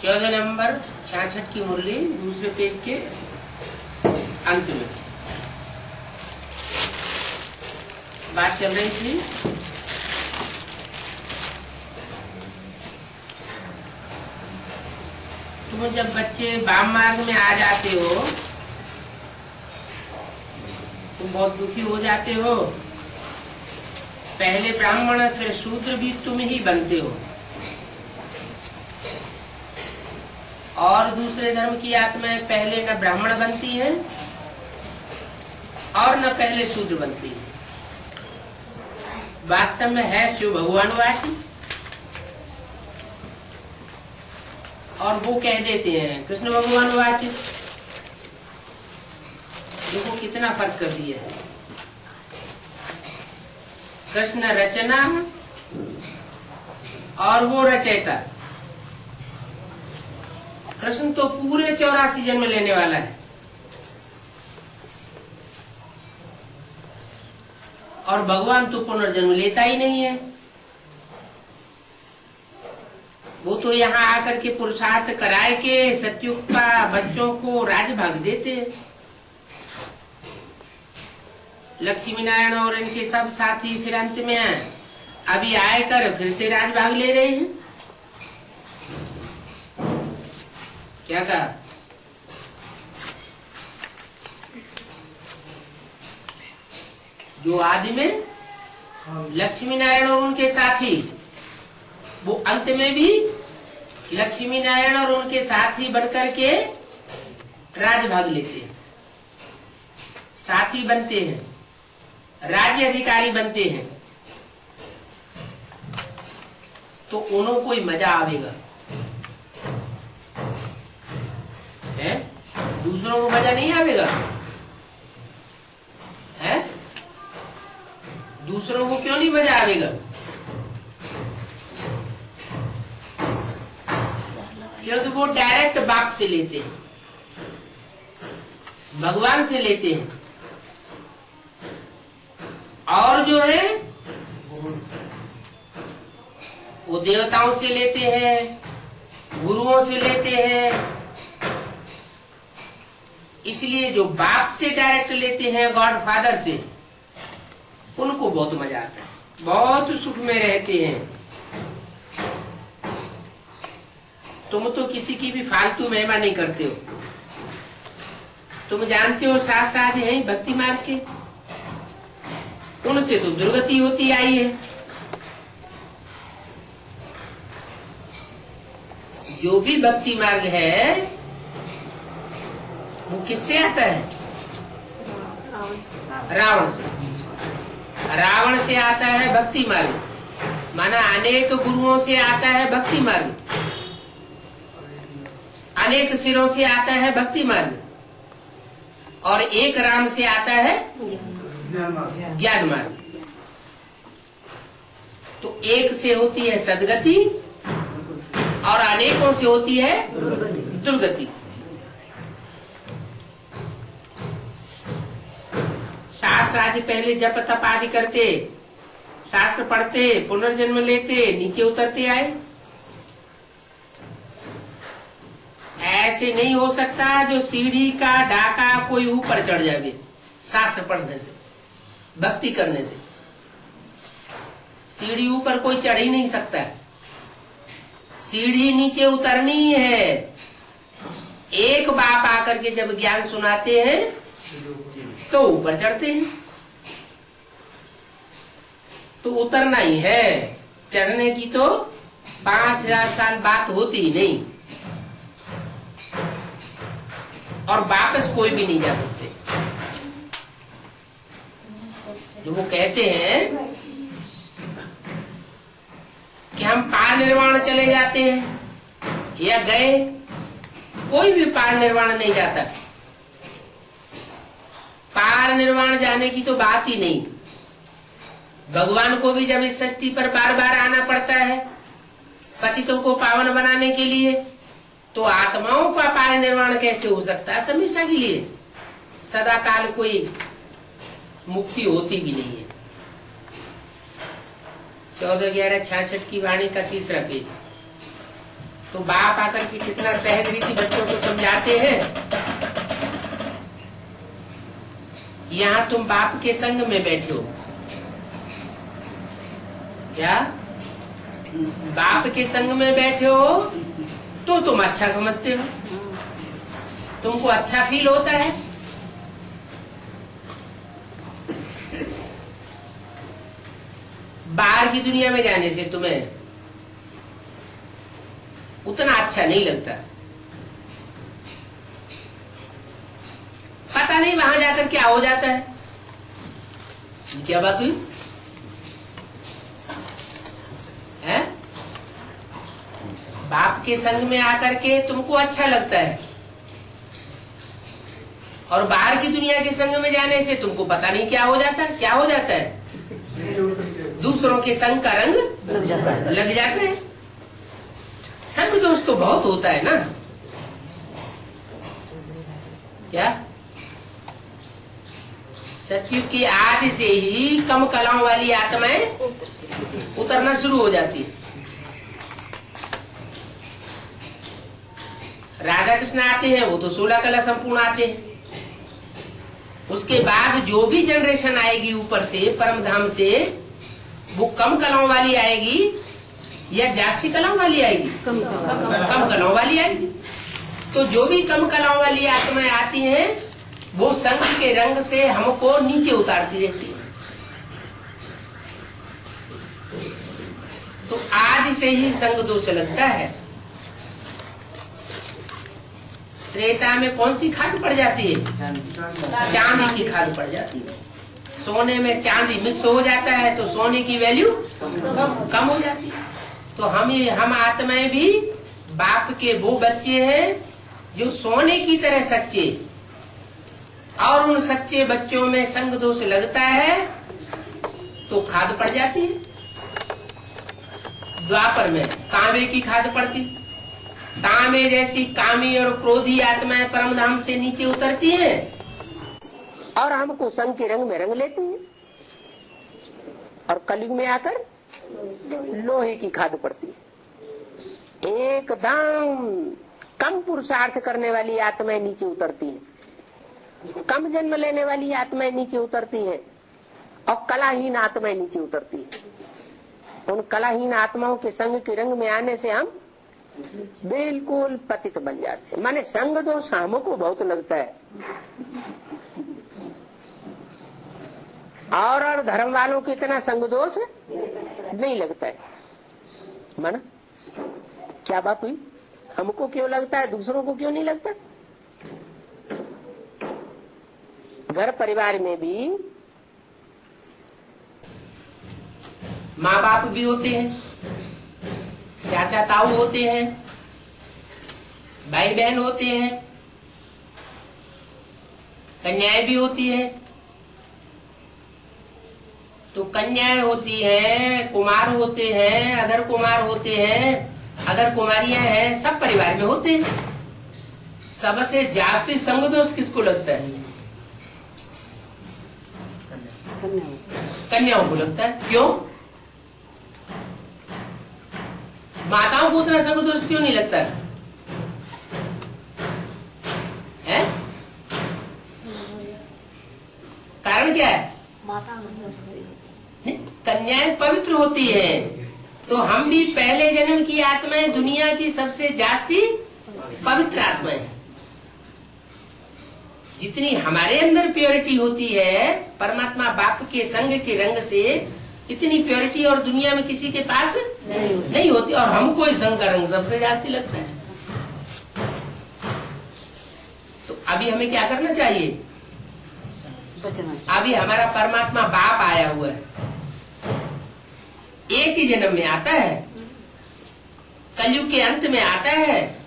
14 number 66 की मुरली दूसरे page के अंत में बात चल रही थी। तुम जब बच्चे वाम मार्ग में आ जाते हो तुम बहुत दुखी हो जाते हो। पहले ब्राह्मण फिर शूद्र भी तुम ही बनते हो और दूसरे धर्म की आत्माएं पहले न ब्राह्मण बनती है और न पहले शूद्र बनती है। वास्तव में है शिव भगवानवाची और वो कह देते हैं कृष्ण भगवानवाची। देखो कितना फर्क कर दिया है। कृष्ण रचना और वो रचयिता। कृष्ण तो पूरे 84 जन्म लेने वाला है और भगवान तो पुनर्जन्म लेता ही नहीं है। वो तो यहाँ आकर के पुरुषार्थ कराए के सतयुग का बच्चों को राज भाग देते हैं। लक्ष्मी नारायण और इनके सब साथी फिर अंत में अभी आए कर फिर से राज भाग ले रहे हैं। क्या कहा? जो आदि में लक्ष्मी नारायण और उनके साथी वो अंत में भी लक्ष्मी नारायण और उनके साथी बनकर के राज भाग लेते हैं, साथी बनते हैं, राज्य अधिकारी बनते हैं। तो उन्हों को ही मजा आवेगा है? दूसरों को मजा नहीं आवेगा है? दूसरों को क्यों नहीं मजा आवेगा? क्योंकि वो डायरेक्ट बाप से लेते हैं, भगवान से लेते हैं। और जो है वो देवताओं से लेते हैं, गुरुओं से लेते हैं। इसलिए जो बाप से डायरेक्ट लेते हैं, गॉड फादर से, उनको बहुत मजा आता है, बहुत सुख में रहते हैं। तुम तो किसी की भी फालतू महिमा नहीं करते हो। तुम जानते हो साथ साथ है भक्ति मार्ग के, उनसे तो दुर्गति होती आई है। जो भी भक्ति मार्ग है वो किससे आता है? रावण से। रावण से आता है भक्ति मार्ग, माना अनेक गुरुओं से आता है भक्ति मार्ग, अनेक सिरों से आता है भक्ति मार्ग, और एक राम से आता है ज्ञान मार्ग। तो एक से होती है सदगति और अनेकों से होती है दुर्गति। शास्त्र आदि पहले जप तप आदि करते, शास्त्र पढ़ते, पुनर्जन्म लेते, नीचे उतरते आए। ऐसे नहीं हो सकता जो सीढ़ी का डाका कोई ऊपर चढ़ जाए शास्त्र पढ़ने से, भक्ति करने से। सीढ़ी ऊपर कोई चढ़ ही नहीं सकता, सीढ़ी नीचे उतरनी है। एक बाप आकर के जब ज्ञान सुनाते हैं तो ऊपर चढ़ते हैं, तो उतरना ही है। चढ़ने की तो 5000 साल बात होती ही नहीं, और वापस कोई भी नहीं जा सकते। जो वो कहते हैं कि हम पार निर्वाण चले जाते हैं या गए, कोई भी पार निर्वाण नहीं जाता। पार निर्वाण जाने की तो बात ही नहीं। भगवान को भी जब इस सृष्टि पर बार बार आना पड़ता है पतितों को पावन बनाने के लिए, तो आत्माओं का पार निर्वाण कैसे हो सकता है? हमेशा के लिए सदा काल कोई मुक्ति होती भी नहीं है। 14/11/66 की वाणी का तीसरा पेज। तो बाप आकर के कितना सहज रीति बच्चों को समझाते हैं। यहाँ तुम बाप के संग में बैठे हो, क्या बाप के संग में बैठे हो तो तुम अच्छा समझते हो, तुमको अच्छा फील होता है। बाहर की दुनिया में जाने से तुम्हें उतना अच्छा नहीं लगता। पता नहीं वहां जाकर क्या हो जाता है। क्या बात हुई है? बाप के संग में आकर के तुमको अच्छा लगता है और बाहर की दुनिया के संग में जाने से तुमको पता नहीं क्या हो जाता है। क्या हो जाता है? दूसरों के संग का रंग लग जाता है। संग दोष तो बहुत होता है ना। क्या सतयुग के आदि से ही कम कलाओं वाली आत्माएं उतरना शुरू हो जाती है। राधा कृष्ण आते हैं वो तो 16 कला संपूर्ण आते हैं। उसके बाद जो भी जनरेशन आएगी ऊपर से परम धाम से, वो कम कलाओं वाली आएगी या जास्ती कलाओं वाली आएगी? कम कलाओं वाली आएगी। तो जो भी कम कलाओं वाली आत्माएं आती हैं वो संग के रंग से हमको नीचे उतारती रहती है। तो आदि से ही संग दोष लगता है। त्रेता में कौन सी खाद पड़ जाती है? चांदी की खाद पड़ जाती है। सोने में चांदी मिक्स हो जाता है तो सोने की वैल्यू कम हो जाती है। तो हम आत्माएं भी बाप के वो बच्चे हैं जो सोने की तरह सच्चे, और उन सच्चे बच्चों में संग दोष लगता है तो खाद पड़ जाती है। द्वापर में कामे की खाद पड़ती, कामे जैसी कामी और क्रोधी आत्माएं परम धाम से नीचे उतरती हैं और हमको संग के रंग में रंग लेती हैं। और कलयुग में आकर लोहे की खाद पड़ती है। एकदम कम पुरुषार्थ करने वाली आत्माएं नीचे उतरती हैं, कम जन्म लेने वाली आत्माएं नीचे उतरती हैं और कलाहीन आत्माएं नीचे उतरती हैं। उन कलाहीन आत्माओं के संग के रंग में आने से हम बिल्कुल पतित बन जाते हैं। माने संग दोष हमको बहुत लगता है और धर्म वालों को इतना संग दोष नहीं लगता है। माना क्या बात हुई? हमको क्यों लगता है, दूसरों को क्यों नहीं लगता? घर परिवार में भी माँ बाप भी होते हैं, चाचा ताऊ होते हैं, भाई बहन होते हैं, कन्याएं भी होती है। तो कन्याएं होती है, कुमार होते हैं, अगर कुमार होते हैं, अगर कुमारियां हैं, सब परिवार में होते हैं। सबसे जास्ती संग दोष किसको लगता है? कन्याओं को लगता है। क्यों? माताओं को उतना संग दोष क्यों नहीं लगता है? कारण क्या है? कन्याएं पवित्र होती है। तो हम भी पहले जन्म की आत्माएं दुनिया की सबसे जास्ती पवित्र आत्माएं हैं। जितनी हमारे अंदर प्योरिटी होती है परमात्मा बाप के संग के रंग से, इतनी प्योरिटी और दुनिया में किसी के पास नहीं होती। और हमको ही संग का रंग सबसे जास्ती लगता है। तो अभी हमें क्या करना चाहिए? अभी हमारा परमात्मा बाप आया हुआ है, एक ही जन्म में आता है, कलयुग के अंत में आता है,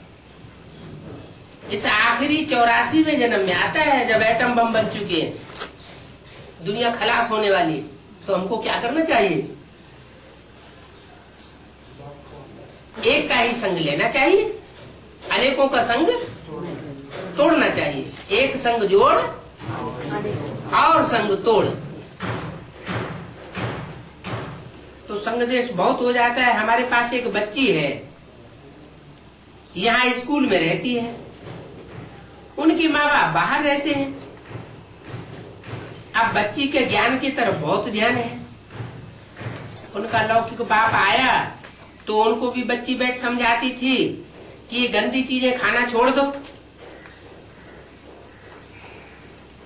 इस आखिरी 84वें जन्म में आता है जब एटम बम बन चुके हैं, दुनिया खलास होने वाली। तो हमको क्या करना चाहिए? एक का ही संग लेना चाहिए, अनेकों का संग तोड़ना चाहिए। एक संग जोड़ और संग तोड़। तो संग देश बहुत हो जाता है। हमारे पास एक बच्ची है, यहाँ स्कूल में रहती है, उनके माँ बाप बाहर रहते हैं। अब बच्ची के ज्ञान की तरफ बहुत ध्यान है। उनका लौकिक बाप आया तो उनको भी बच्ची बैठ समझाती थी कि ये गंदी चीजें खाना छोड़ दो।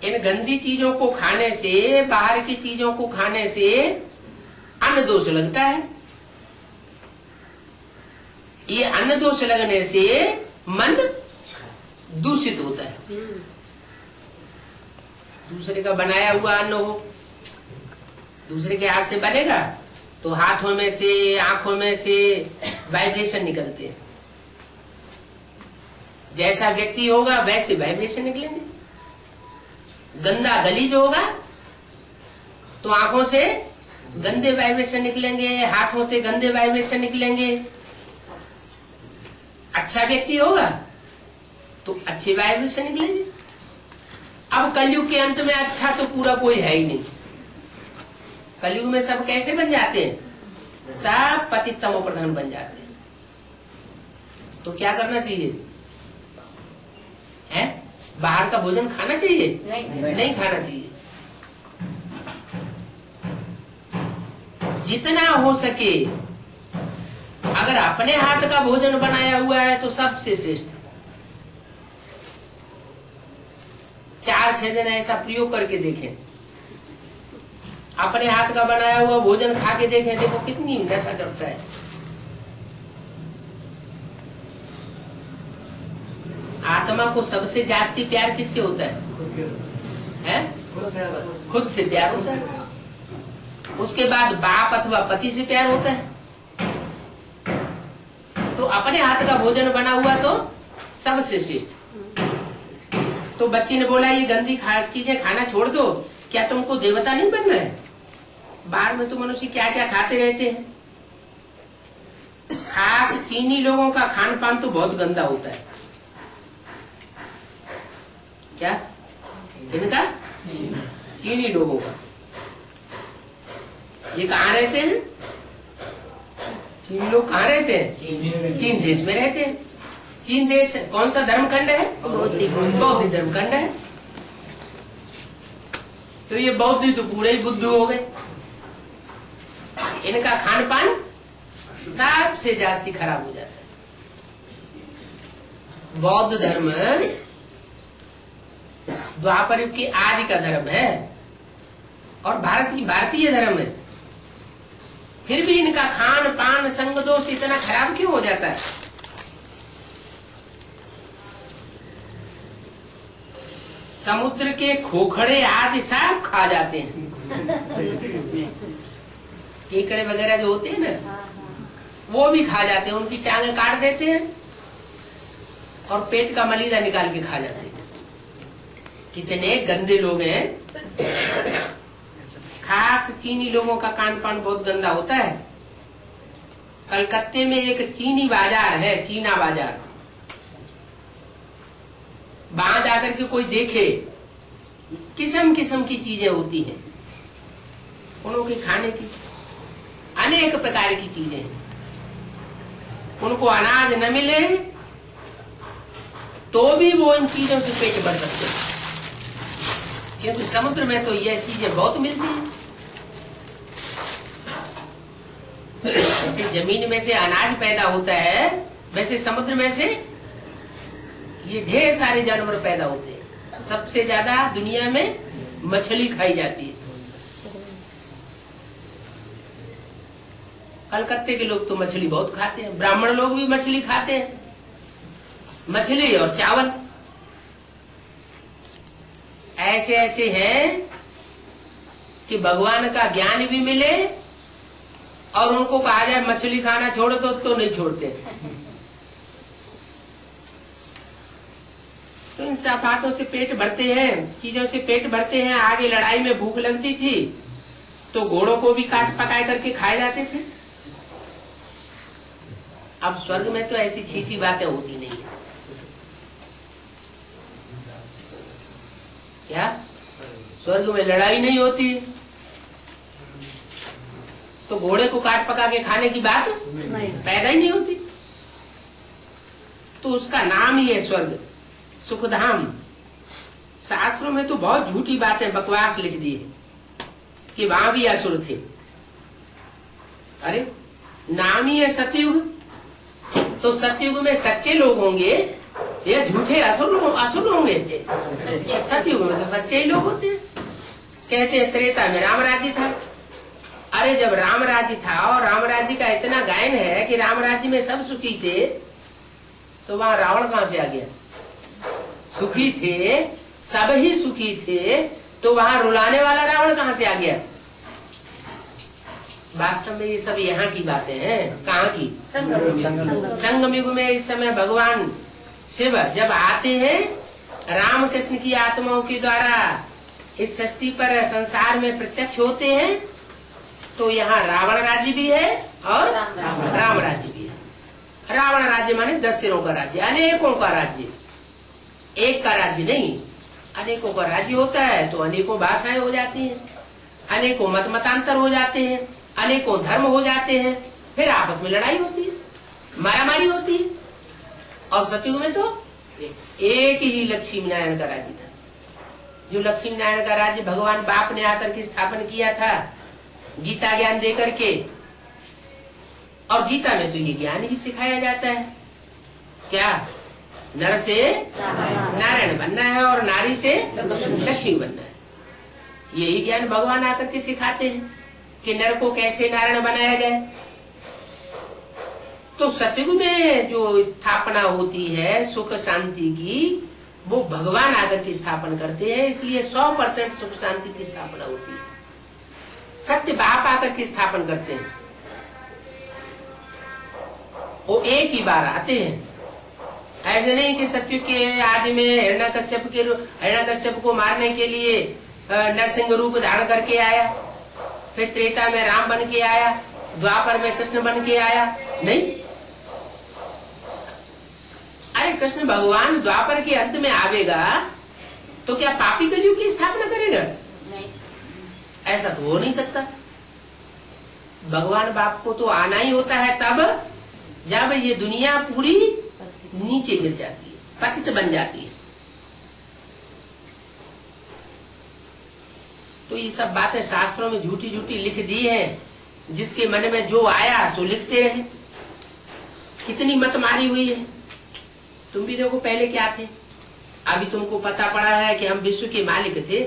इन गंदी चीजों को खाने से, बाहर की चीजों को खाने से अन्न दोष लगता है। ये अन्न दोष लगने से मन दूषित होता है। दूसरे का बनाया हुआ अन्न हो, दूसरे के हाथ से बनेगा तो हाथों में से, आंखों में से वाइब्रेशन निकलते हैं। जैसा व्यक्ति होगा वैसे वाइब्रेशन निकलेंगे। गंदा गलीज होगा तो आंखों से गंदे वाइब्रेशन निकलेंगे, हाथों से गंदे वाइब्रेशन निकलेंगे। अच्छा व्यक्ति होगा तो अच्छे वाइब्रेशन निकलेंगे। अब कलयुग के अंत में अच्छा तो पूरा कोई है ही नहीं। कलयुग में सब कैसे बन जाते हैं? सब पतित तमो प्रधान बन जाते हैं। तो क्या करना चाहिए? है बाहर का भोजन खाना चाहिए? नहीं खाना चाहिए। जितना हो सके अगर अपने हाथ का भोजन बनाया हुआ है तो सबसे श्रेष्ठ। 4-6 दिन ऐसा प्रयोग करके देखें, अपने हाथ का बनाया हुआ भोजन खा के देखें, देखो कितनी नशा चढ़ता है। आत्मा को सबसे जास्ती प्यार किससे होता है? खुद से प्यार होता है। उसके बाद बाप अथवा पति से प्यार होता है। तो अपने हाथ का भोजन बना हुआ तो सबसे श्रेष्ठ। तो बच्ची ने बोला ये गंदी चीजें खाना छोड़ दो, क्या तुमको देवता नहीं बनना है? बाहर में तो मनुष्य क्या क्या खाते रहते हैं। खास चीनी लोगों का खान पान तो बहुत गंदा होता है। क्या इनका? चीनी लोगों का। ये कहाँ रहते हैं? चीनी लोग कहाँ रहते हैं? चीन देश में रहते हैं। चीन देश कौन सा धर्म खंड है? बौद्ध धर्म खंड है। तो ये बौद्ध तो पूरे ही बुद्ध हो गए। इनका खान पान सबसे जास्ती खराब हो जाता है। बौद्ध धर्म द्वापर युग की आदि का धर्म है और भारत की भारतीय धर्म है। फिर भी इनका खान पान संग दोष इतना खराब क्यों हो जाता है? समुद्र के खोखड़े आदि सब खा जाते हैं। केकड़े वगैरह जो होते हैं ना, वो भी खा जाते हैं। उनकी टांगे काट देते हैं और पेट का मलीदा निकाल के खा जाते हैं। कितने गंदे लोग हैं। खास चीनी लोगों का खान पान बहुत गंदा होता है। कलकत्ते में एक चीनी बाजार है, चीना बाजार। वहां जाकर के कोई देखे, किस्म किस्म की चीजें होती हैं। उनके खाने की अनेक प्रकार की चीजें हैं। उनको अनाज न मिले तो भी वो इन चीजों से पेट भर सकते हैं, क्योंकि समुद्र में तो ये चीजें बहुत मिलती हैं। जैसे जमीन में से अनाज पैदा होता है, वैसे समुद्र में से ये ढेर सारे जानवर पैदा होते हैं। सबसे ज्यादा दुनिया में मछली खाई जाती है। कलकत्ते के लोग तो मछली बहुत खाते हैं। ब्राह्मण लोग भी मछली खाते हैं। मछली और चावल ऐसे ऐसे हैं कि भगवान का ज्ञान भी मिले और उनको कहा जाए मछली खाना छोड़ दो तो नहीं छोड़ते। तो इन सफातों से पेट भरते हैं, चीजों से पेट भरते हैं। आगे लड़ाई में भूख लगती थी तो घोड़ों को भी काट पकाए करके खाए जाते थे। अब स्वर्ग में तो ऐसी छीछी बातें होती नहीं। क्या स्वर्ग में लड़ाई नहीं होती? तो घोड़े को काट पका के खाने की बात पैदा ही नहीं होती। तो उसका नाम ही है स्वर्ग, सुखधाम। शास्त्रों में तो बहुत झूठी बातें, बकवास लिख दी है कि वहां भी असुर थे। अरे नाम ही है सतयुग, तो सतयुग में सच्चे लोग होंगे या झूठे असुर होंगे? सतयुग में तो सच्चे ही लोग होते हैं। कहते हैं त्रेता में राम राज्य था। अरे जब राम राज्य था और राम राज्य का इतना गायन है कि राम राज्य में सब सुखी थे, तो वहां रावण कहां से आ गया? सुखी थे, सब ही सुखी थे, तो वहां रुलाने वाला रावण कहां से आ गया? वास्तव में ये सब यहाँ की बातें हैं। कहाँ की? संगम युग में इस समय भगवान शिव जब आते हैं राम कृष्ण की आत्माओं के द्वारा इस सृष्टि पर संसार में प्रत्यक्ष होते हैं, तो यहाँ रावण राज्य भी है और राम राज्य भी है। रावण राज्य माने 10 सिरों का राज्य, अनेकों का राज्य, एक का राज्य नहीं। अनेकों का राज्य होता है तो अनेकों भाषाएं हो जाती हैं, अनेकों मतांतर हो जाते हैं, अनेकों धर्म हो जाते हैं, फिर आपस में लड़ाई होती है, मारामारी होती है। और सतयुग में तो एक ही लक्ष्मी नारायण का राज्य था, जो लक्ष्मी नारायण का राज्य भगवान बाप ने आकर के स्थापन किया था गीता ज्ञान दे करके। और गीता में तो ये ज्ञान भी सिखाया जाता है, क्या? नर से नारायण बनना है और नारी से लक्ष्मी बनना है। यही ज्ञान भगवान आकर के सिखाते हैं कि नर को कैसे नारायण बनाया जाए। तो सतयुग में जो स्थापना होती है सुख शांति की, वो भगवान आकर के स्थापन करते हैं, इसलिए 100% सुख शांति की स्थापना होती है। सत्य बाप आकर के स्थापन करते हैं, वो एक ही बार आते हैं। ऐसे नहीं कि सतयुग के आदि में हिरण्यकश्यप को मारने के लिए नरसिंह रूप धारण करके आया, फिर त्रेता में राम बन के आया, द्वापर में कृष्ण बन के आया। नहीं, अरे कृष्ण भगवान द्वापर के अंत में आवेगा तो क्या पापी कलयुग की स्थापना करेगा? नहीं, ऐसा तो हो नहीं सकता। भगवान बाप को तो आना ही होता है तब जब ये दुनिया पूरी नीचे गिर जाती है, पतित बन जाती है। तो ये सब बातें शास्त्रों में झूठी झूठी लिख दी है, जिसके मन में जो आया सो लिखते रहे। कितनी मत मारी हुई है। तुम भी देखो पहले क्या थे, अभी तुमको पता पड़ा है कि हम विश्व के मालिक थे।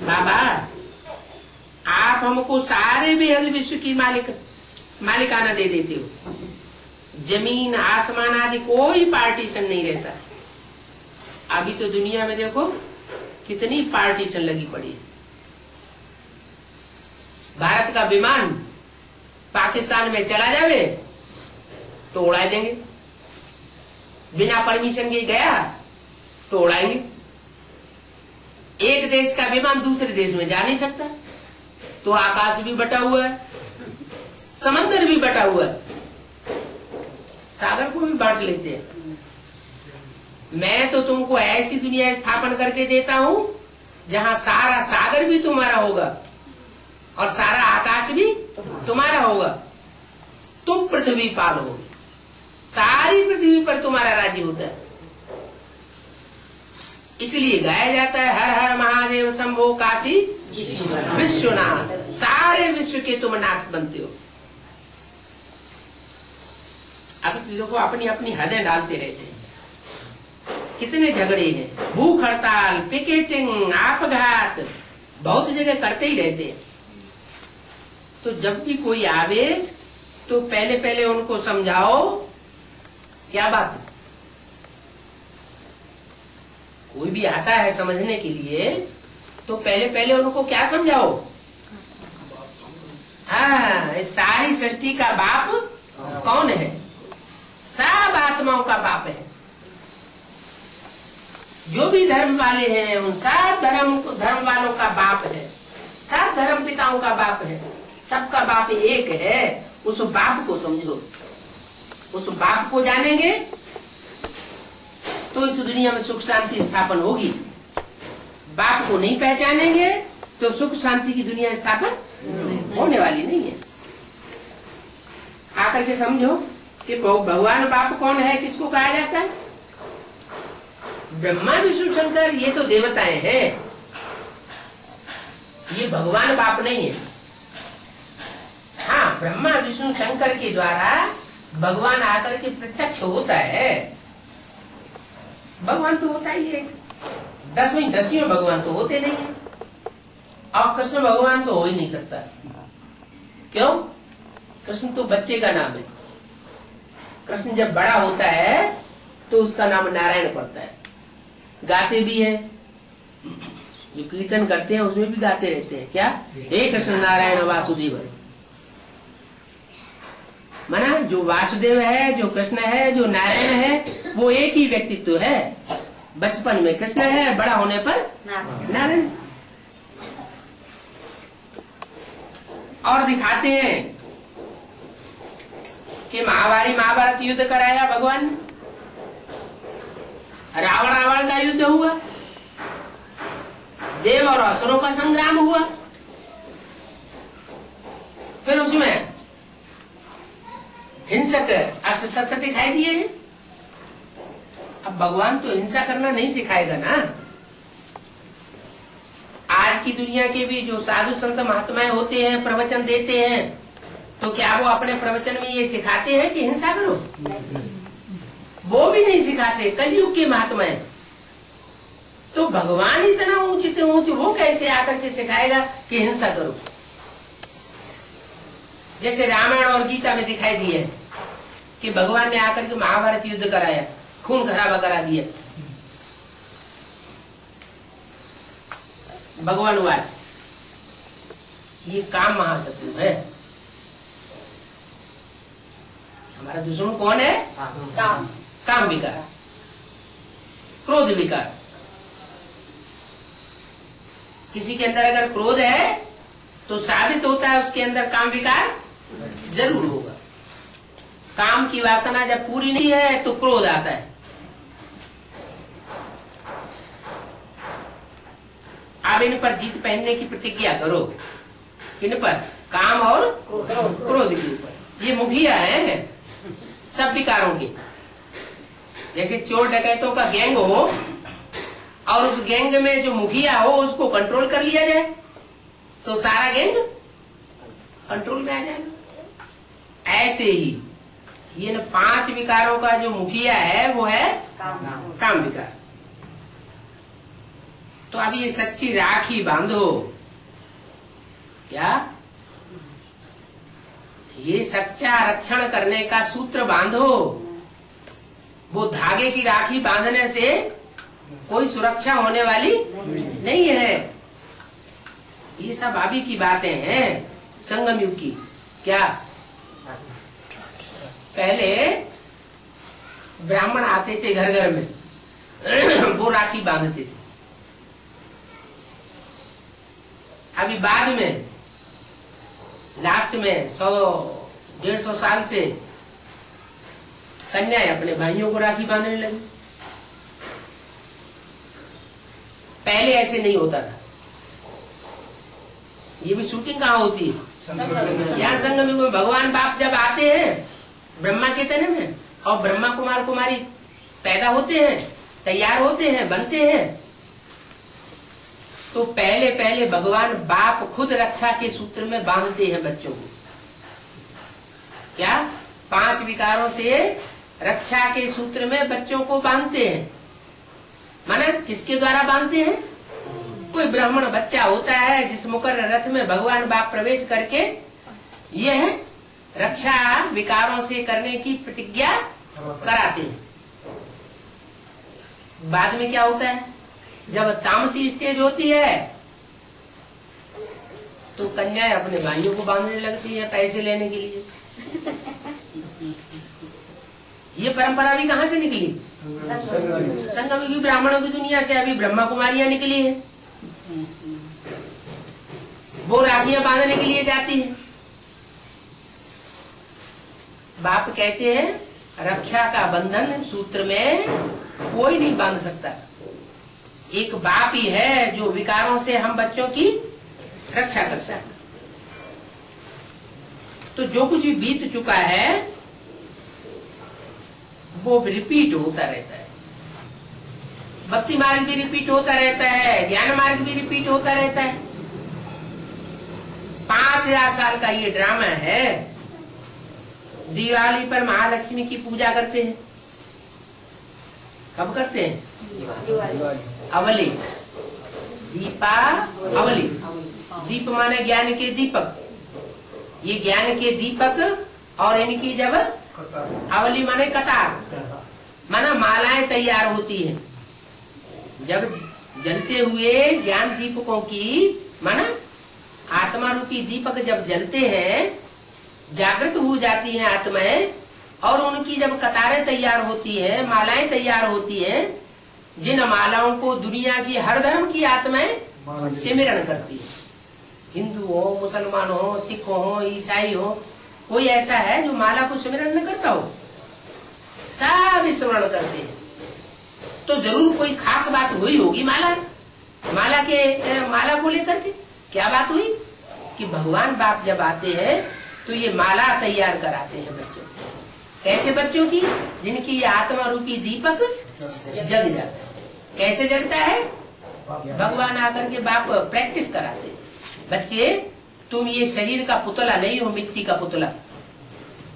बाबा आप हमको सारे बेहद विश्व की मालिकाना दे देते हो, जमीन आसमान आदि कोई पार्टीशन नहीं रहता। अभी तो दुनिया में देखो कितनी पार्टीशन लगी पड़ी है। भारत का विमान पाकिस्तान में चला जावे तो उड़ा देंगे, बिना परमिशन के गया तो उड़ाएंगे। एक देश का विमान दूसरे देश में जा नहीं सकता, तो आकाश भी बटा हुआ है, समंदर भी बटा हुआ है, सागर को भी बांट लेते हैं। मैं तो तुमको ऐसी दुनिया स्थापन करके देता हूं जहां सारा सागर भी तुम्हारा होगा और सारा आकाश भी तुम्हारा होगा। तुम पृथ्वी पाल होगी, सारी पृथ्वी पर तुम्हारा राज्य होता है। इसलिए गाया जाता है हर हर महादेव शंभो काशी विश्वनाथ, सारे विश्व के तुम नाथ बनते हो। अभी देखो अपनी अपनी हदें डालते रहते हैं, कितने झगड़े हैं, भूख हड़ताल, पिकेटिंग, आपघात, बहुत जगह करते ही रहते हैं। तो जब भी कोई आवे तो पहले उनको समझाओ क्या बात है। कोई भी आता है समझने के लिए तो पहले उनको क्या समझाओ? हाँ, इस सारी सृष्टि का बाप कौन है? सब आत्माओं का बाप है। जो भी धर्म वाले हैं उन सब धर्म वालों का बाप है, सब धर्म पिताओं का बाप है, सबका बाप एक है। उस बाप को समझो, उस बाप को जानेंगे तो इस दुनिया में सुख शांति स्थापन होगी। बाप को नहीं पहचानेंगे तो सुख शांति की दुनिया स्थापन होने वाली नहीं है। आकर के समझो कि भगवान बाप कौन है, किसको कहा जाता है? ब्रह्मा विष्णु शंकर, ये तो देवताएं हैं, ये भगवान बाप नहीं है। हाँ, ब्रह्मा विष्णु शंकर के द्वारा भगवान आकर के प्रत्यक्ष होता है। भगवान तो होता ही है, दसवीं भगवान तो होते नहीं है, और कृष्ण भगवान तो हो ही नहीं सकता। क्यों? कृष्ण तो बच्चे का नाम है। कृष्ण जब बड़ा होता है तो उसका नाम नारायण पड़ता है। गाते भी है, जो कीर्तन करते हैं उसमें भी गाते रहते हैं, क्या? हे कृष्ण नारायण वासुदेव। माना जो वासुदेव है, जो कृष्ण है, जो नारायण है, वो एक ही व्यक्तित्व है। बचपन में कृष्ण है, बड़ा होने पर नारायण। और दिखाते हैं कि महाभारत युद्ध कराया भगवान ने, रावण का युद्ध हुआ, देव और असुरों का संग्राम हुआ, फिर उसमें हिंसक अस्त्र शस्त्र दिखाई दिए हैं। अब भगवान तो हिंसा करना नहीं सिखाएगा ना। आज की दुनिया के भी जो साधु संत महात्माएं होते हैं, प्रवचन देते हैं, तो क्या वो अपने प्रवचन में ये सिखाते हैं कि हिंसा करो? वो भी नहीं सिखाते। कलयुग के महात्माएं तो भगवान इतना ऊंचे वो कैसे आकर के सिखाएगा कि हिंसा करो? जैसे रामायण और गीता में दिखाई दिया है कि भगवान ने आकर के महाभारत युद्ध कराया, खून खराबा करा दिया। भगवान वाच, ये काम महाशत्रु है। हमारा दुश्मन कौन है? काम विकार, क्रोध विकार। किसी के अंदर अगर क्रोध है तो साबित होता है उसके अंदर काम विकार जरूर होगा। काम की वासना जब पूरी नहीं है तो क्रोध आता है। आप इन पर जीत पहनने की प्रतिज्ञा करो। किन पर? काम और क्रोध के ऊपर। ये मुखिया है सब विकारों के। जैसे चोर डकैतों का गैंग हो और उस गैंग में जो मुखिया हो उसको कंट्रोल कर लिया जाए तो सारा गैंग कंट्रोल में आ जाएगा। ऐसे ही ये 5 विकारों का जो मुखिया है वो है काम विकार। तो अब ये सच्ची राखी बांधो। क्या? ये सच्चा रक्षण करने का सूत्र बांधो। वो धागे की राखी बांधने से कोई सुरक्षा होने वाली नहीं है। ये सब अभी की बातें हैं, संगम युग की। क्या? पहले ब्राह्मण आते थे घर घर में वो राखी बांधते थे। अभी बाद में लास्ट में 100-150 साल से कन्याएं अपने भाइयों को राखी बांधने लगी। पहले ऐसे नहीं होता था। ये भी शूटिंग कहाँ होती है? यहाँ संगम युग में भगवान बाप जब आते हैं ब्रह्मा के तन में और ब्रह्मा कुमार कुमारी पैदा होते हैं, तैयार होते हैं, बनते हैं, तो पहले भगवान बाप खुद रक्षा के सूत्र में बांधते हैं बच्चों को। क्या? 5 विकारों से रक्षा के सूत्र में बच्चों को बांधते हैं। माना किसके द्वारा बांधते हैं? कोई ब्राह्मण बच्चा होता है जिस मुकर रथ में भगवान बाप प्रवेश करके यह रक्षा विकारों से करने की प्रतिज्ञा कराते हैं। बाद में क्या होता है? जब तामसी स्टेज होती है तो कन्याएं अपने भाइयों को बांधने लगती है पैसे लेने के लिए। ये परंपरा भी कहाँ से निकली? संगम की ब्राह्मणों की दुनिया से अभी ब्रह्मा कुमारियां निकली है। वो राखियां बांधने के लिए जाती है। बाप कहते हैं रक्षा का बंधन सूत्र में कोई नहीं बांध सकता। एक बाप ही है जो विकारों से हम बच्चों की रक्षा कर सकता। तो जो कुछ भी बीत चुका है वो रिपीट होता रहता है। भक्ति मार्ग भी रिपीट होता रहता है, ज्ञान मार्ग भी रिपीट होता रहता है। 5000 साल का ये ड्रामा है। दिवाली पर महालक्ष्मी की पूजा करते हैं। कब करते हैं? अवली, दीपावली। दीप माने ज्ञान के दीपक। ये ज्ञान के दीपक और इनकी जब अवली माने कतार, माना मालाएं तैयार होती हैं। जब जलते हुए ज्ञान दीपकों की माना आत्मा रूपी दीपक जब जलते हैं, जागृत हो जाती हैं आत्माएं, और उनकी जब कतारें तैयार होती हैं, मालाएं तैयार होती हैं, जिन मालाओं को दुनिया की हर धर्म की आत्माएं सिमरण करती है। हिंदू हो, मुसलमान हो, सिख हो, ईसाई हो, कोई ऐसा है जो माला को सिमरण न करता हो? सब स्मरण करते हैं। तो जरूर कोई खास बात हुई होगी माला को लेकर के। क्या बात हुई कि भगवान बाप जब आते हैं तो ये माला तैयार कराते हैं बच्चों। कैसे बच्चों की? जिनकी ये आत्मा रूपी दीपक जग जाता है। कैसे जगता है? भगवान आकर के बाप प्रैक्टिस कराते। बच्चे, तुम ये शरीर का पुतला नहीं हो, मिट्टी का पुतला।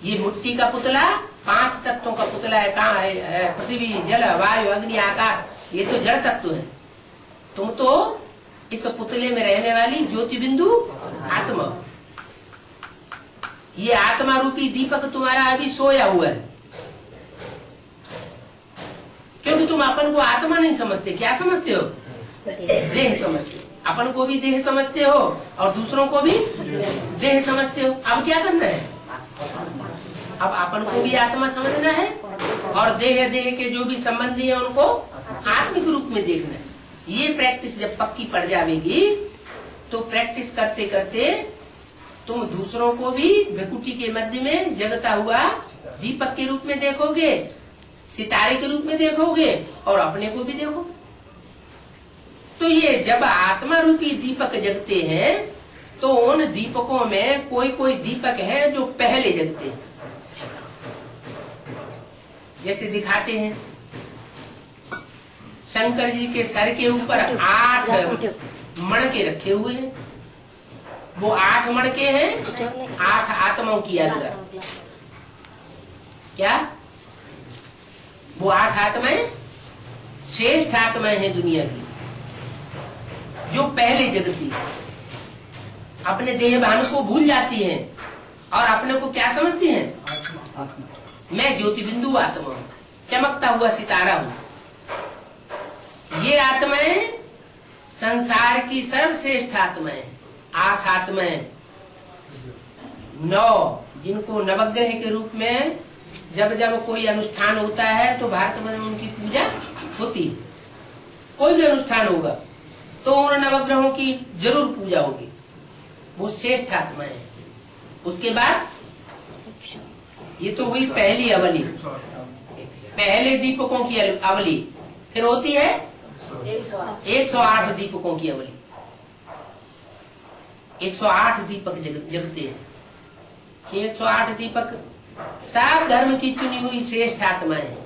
ये मिट्टी का पुतला 5 तत्वों का पुतला है। कहाँ है? पृथ्वी, जल, वायु, अग्नि, आकाश। ये तो जड़ तत्व है। तुम तो इस पुतले में रहने वाली ज्योति बिंदु आत्मा। ये आत्मा रूपी दीपक तुम्हारा अभी सोया हुआ है, क्योंकि तुम अपन को आत्मा नहीं समझते। क्या समझते हो? देह समझते हो। अपन को भी देह समझते हो और दूसरों को भी देह समझते हो। अब क्या करना है? अब अपन को भी आत्मा समझना है और देह के जो भी संबंधी है उनको आत्मिक रूप में देखना है। ये प्रैक्टिस जब पक्की पड़ जाएगी तो प्रैक्टिस करते करते तुम दूसरों को भी भ्रिकुटी के मध्य में जगता हुआ दीपक के रूप में देखोगे, सितारे के रूप में देखोगे और अपने को भी देखोगे। तो ये जब आत्मा रूपी दीपक जगते हैं तो उन दीपकों में कोई कोई दीपक है जो पहले जगते हैं। जैसे दिखाते हैं, शंकर जी के सर के ऊपर 8 मणके रखे हुए हैं। वो 8 मणके हैं 8 आत्माओं की अलग। क्या? वो 8 आत्माएं श्रेष्ठ आत्माएं हैं दुनिया की, जो पहले जगती है। अपने देह भान को भूल जाती हैं और अपने को क्या समझती हैं? मैं ज्योति बिंदु आत्मा हूँ, चमकता हुआ सितारा हूँ। ये आत्माएं संसार की सर्वश्रेष्ठ आत्माएं। 8 आत्माएं, 9 जिनको नवग्रह के रूप में जब जब कोई अनुष्ठान होता है तो भारत में उनकी पूजा होती है। कोई भी अनुष्ठान होगा तो उन नवग्रहों की जरूर पूजा होगी। वो श्रेष्ठ आत्माएं हैं। उसके बाद ये तो हुई पहली अवली, पहले दीपकों की अवली। फिर होती है 108 दीपकों की अवली। 108 दीपक जगते हैं। 108 दीपक सब धर्म की चुनी हुई श्रेष्ठ आत्माएं हैं।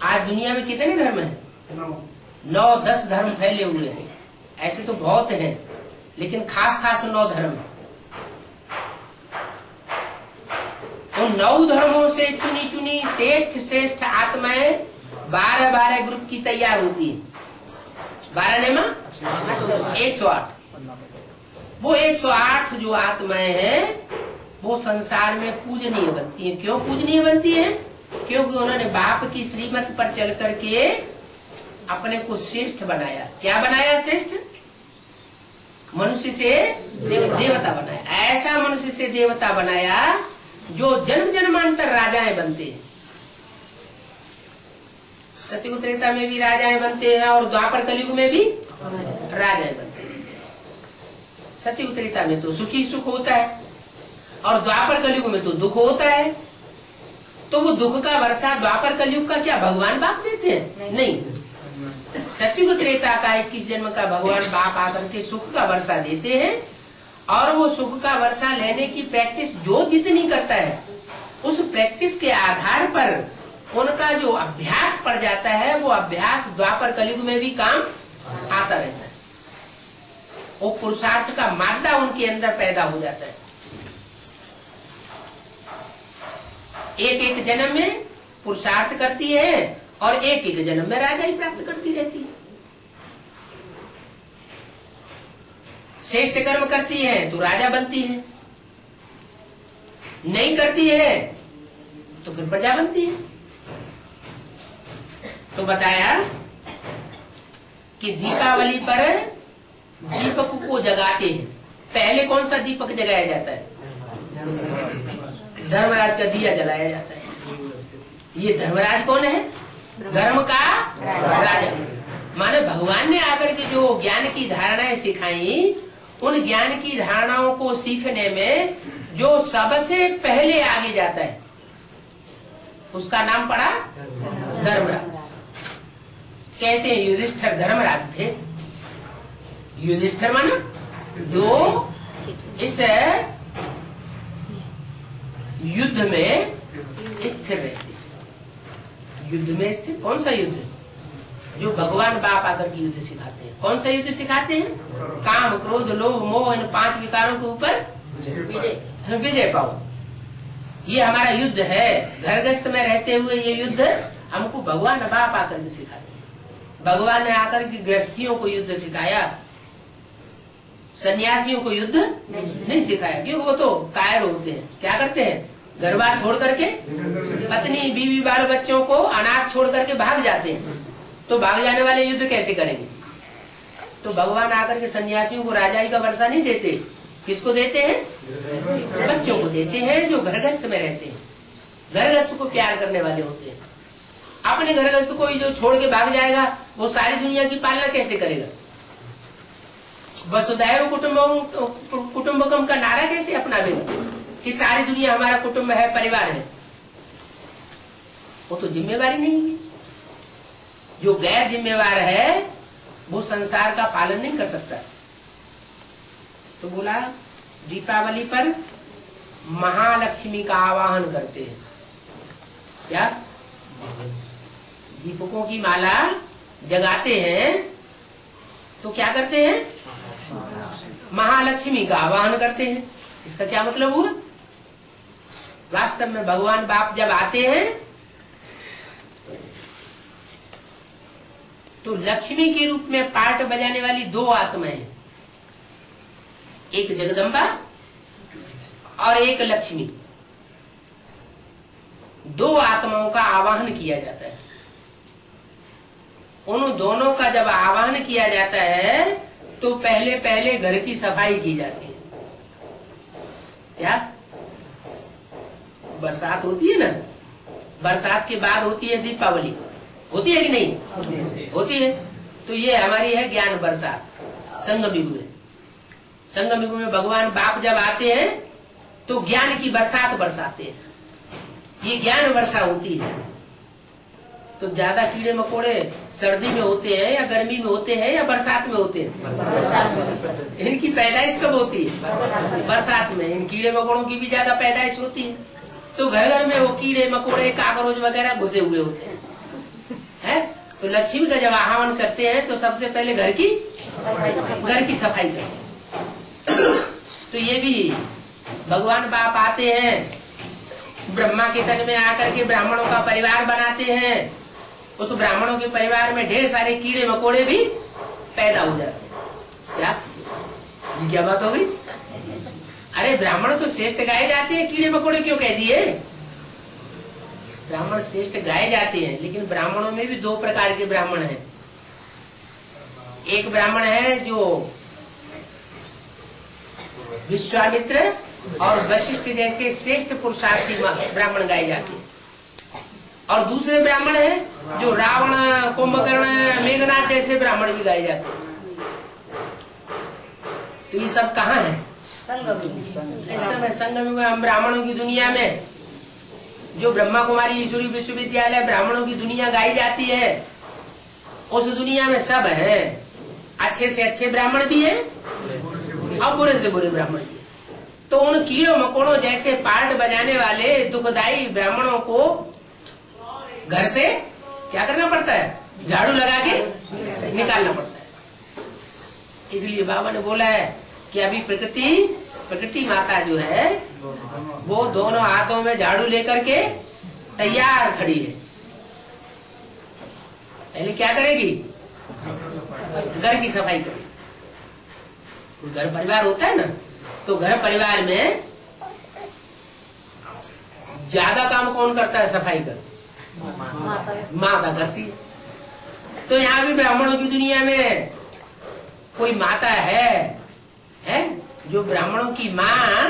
आज दुनिया में कितने धर्म हैं? 9-10 धर्म फैले हुए हैं। ऐसे तो बहुत हैं, लेकिन खास 9 धर्म। उन 9 धर्मों से चुनी चुनी श्रेष्ठ आत्माएं 12 ग्रुप की तैयार होती है। 12 नेमा 108। वो 108 जो आत्माएं हैं वो संसार में पूजनीय बनती है। क्यों पूजनीय बनती है? क्योंकि उन्होंने बाप की श्रीमत पर चल करके अपने को श्रेष्ठ बनाया। क्या बनाया? श्रेष्ठ। मनुष्य से देवता बनाया। ऐसा मनुष्य से देवता बनाया जो जन्म जन्मांतर राजाएं बनते हैं। सतयुग त्रेता में भी राजाएं बनते हैं और द्वापर कलयुग में भी राजाएं बनते हैं। सतयुग त्रेता में तो सुखी सुख होता है और द्वापर कलयुग में तो दुख होता है। तो वो दुख का वर्षा द्वापर कलयुग का क्या भगवान बाप देते हैं? नहीं। सतयुग त्रेता का 21 जन्म का भगवान बाप आकर के सुख का वर्षा देते हैं और वो सुख का वर्षा लेने की प्रैक्टिस जो जितनी करता है उस प्रैक्टिस के आधार पर उनका जो अभ्यास पड़ जाता है, वो अभ्यास द्वापर कलयुग में भी काम आता रहता है। वो पुरुषार्थ का मादा उनके अंदर पैदा हो जाता है। एक एक जन्म में पुरुषार्थ करती है और एक एक जन्म में राजा ही प्राप्त करती रहती है। श्रेष्ठ कर्म करती है तो राजा बनती है, नहीं करती है तो फिर प्रजा बनती है। तो बताया कि दीपावली पर दीपक को जगाते हैं। पहले कौन सा दीपक जगाया जाता है? धर्मराज का दिया जलाया जाता है। ये धर्मराज कौन है? धर्म का राजा। माने भगवान ने आकर के जो ज्ञान की धारणाएं सिखाई, उन ज्ञान की धारणाओं को सीखने में जो सबसे पहले आगे जाता है उसका नाम पड़ा धर्मराज। कहते हैं युधिष्ठिर धर्मराज थे। युधिष्ठिर माना जो इस युद्ध में स्थिर रहते। युद्ध में स्थिर कौन सा युद्ध? जो भगवान बाप आकर के युद्ध सिखाते हैं। कौन सा युद्ध सिखाते हैं? काम, क्रोध, लोभ, मोह, इन 5 विकारों के ऊपर विजय पाओ। ये हमारा युद्ध है। घरगृहस्थ में रहते हुए ये युद्ध हमको भगवान बाप आकर के सिखाते हैं। भगवान ने आकर के गृहस्थियों को युद्ध सिखाया, सन्यासियों को युद्ध नहीं सिखाया। क्यों? वो तो कायर होते हैं। क्या करते हैं? घर बार छोड़ करके, पत्नी, बीवी, बाल बच्चों को अनाथ छोड़ करके भाग जाते हैं। तो भाग जाने वाले युद्ध कैसे करेंगे? तो भगवान आकर के सन्यासियों को राजाई का वर्षा नहीं देते। किसको देते हैं? बच्चों को देते हैं जो घरगृहस्थ में रहते हैं, घरगृहस्थ को प्यार करने वाले होते हैं। अपने घरगृहस्थ को जो छोड़ के भाग जाएगा वो सारी दुनिया की पालना कैसे करेगा? वसुधैव कुटुंबकम का नारा कैसे अपनावेगा कि सारी दुनिया हमारा कुटुंब है, परिवार है? वो तो जिम्मेवारी नहीं है। जो गैर जिम्मेवार है वो संसार का पालन नहीं कर सकता। तो बोला दीपावली पर महालक्ष्मी का आवाहन करते हैं। क्या? दीपकों की माला जगाते हैं तो क्या करते हैं? महालक्ष्मी का आवाहन करते हैं। इसका क्या मतलब हुआ? वास्तव में भगवान बाप जब आते हैं तो लक्ष्मी के रूप में पार्ट बजाने वाली 2 आत्माएं, एक जगदम्बा और एक लक्ष्मी, 2 आत्माओं का आवाहन किया जाता है। उन दोनों का जब आवाहन किया जाता है तो पहले पहले घर की सफाई की जाती है। क्या? बरसात होती है ना, बरसात के बाद होती है दीपावली। होती है कि नहीं? होती है। तो ये हमारी है ज्ञान बरसात। संगम युग में, संगम युग में भगवान बाप जब आते हैं तो ज्ञान की बरसात बरसाते हैं। ये ज्ञान वर्षा होती है। तो ज्यादा कीड़े मकोड़े सर्दी में होते हैं या गर्मी में होते हैं या बरसात में होते हैं? इनकी पैदाइश कब होती है? बरसात में। इन कीड़े मकोड़ों की भी ज्यादा पैदाइश होती है। तो घर घर में वो कीड़े मकोड़े, काकरोच वगैरह घुसे हुए होते हैं, है? तो लक्ष्मी का जब आह्वान करते हैं तो सबसे पहले घर की सफाई करते हैं। तो ये भी भगवान बाप आते हैं, ब्रह्मा के तन में आकर के ब्राह्मणों का परिवार बनाते हैं। उस ब्राह्मणों के परिवार में ढेर सारे कीड़े मकोड़े भी पैदा हो जाते हैं। क्या बात हो गई? अरे ब्राह्मण तो श्रेष्ठ गाए जाते हैं, कीड़े मकोड़े क्यों कह दिए? ब्राह्मण श्रेष्ठ गाए जाते हैं, लेकिन ब्राह्मणों में भी 2 प्रकार के ब्राह्मण हैं। एक ब्राह्मण है जो विश्वामित्र और वशिष्ठ जैसे श्रेष्ठ पुरुषार्थी ब्राह्मण गाए जाते हैं, और दूसरे ब्राह्मण है जो रावण, कुंभकर्ण, मेघनाथ जैसे ब्राह्मण भी गाए जाते हैं। तो ये सब कहाँ है? इस समय संगम युग में हम ब्राह्मणों की दुनिया में जो ब्रह्मा कुमारी ईश्वरी विश्वविद्यालय ब्राह्मणों की दुनिया गाई जाती है, उस दुनिया में सब है। अच्छे से अच्छे ब्राह्मण भी है और बुरे से बुरे ब्राह्मण भी है। तो उन कीड़ों मकोड़ों जैसे पार्ट बजाने वाले दुखदाई ब्राह्मणों को घर से क्या करना पड़ता है? झाड़ू लगा के निकालना पड़ता है। इसलिए बाबा ने बोला है कि अभी प्रकृति माता जो है वो दोनों हाथों में झाड़ू लेकर के तैयार खड़ी है। पहले क्या करेगी? घर की सफाई करेगी। घर परिवार होता है ना, तो घर परिवार में ज्यादा काम कौन करता है? सफाई कर माता करती है। तो यहाँ भी ब्राह्मणों की दुनिया में कोई माता है जो ब्राह्मणों की माँ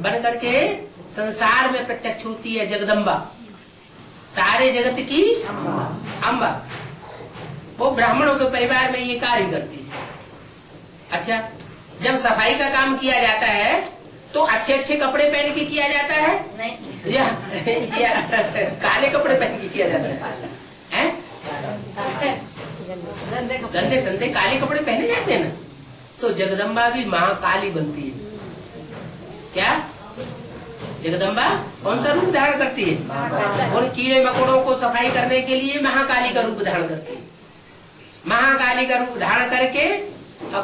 बन करके संसार में प्रत्यक्ष होती है। जगदम्बा, सारे जगत की अम्बा, वो ब्राह्मणों के परिवार में ये कार्य करती है। अच्छा, जब सफाई का काम किया जाता है तो अच्छे अच्छे कपड़े पहन के किया जाता है? नहीं। या काले कपड़े पहन के किया जाता है? गंदे संदे काले कपड़े पहने जाते हैं ना। तो जगदम्बा भी महाकाली बनती है। क्या जगदम्बा कौन सा रूप धारण करती है? और कीड़े मकोड़ों को सफाई करने के लिए महाकाली का रूप धारण करती है। महाकाली का रूप धारण करके और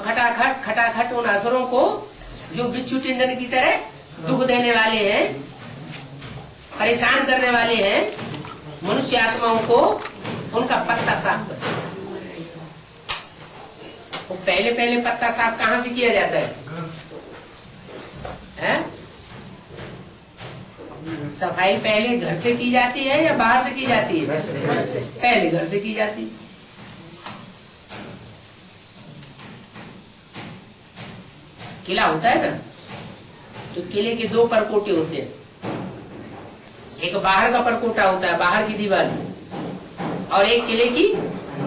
खटाखट उन असुरों को जो बिच्छू टिंडन की तरह दुख देने वाले हैं, परेशान करने वाले हैं मनुष्य आत्माओं को, उनका पत्ता साफ कर। वो पहले पत्ता साफ कहाँ से किया जाता है? सफाई पहले घर से की जाती है या बाहर से की जाती है? पहले घर से की जाती है। किला होता है ना, तो किले के दो परकोटे होते हैं। एक बाहर का परकोटा होता है, बाहर की दीवार, और एक किले की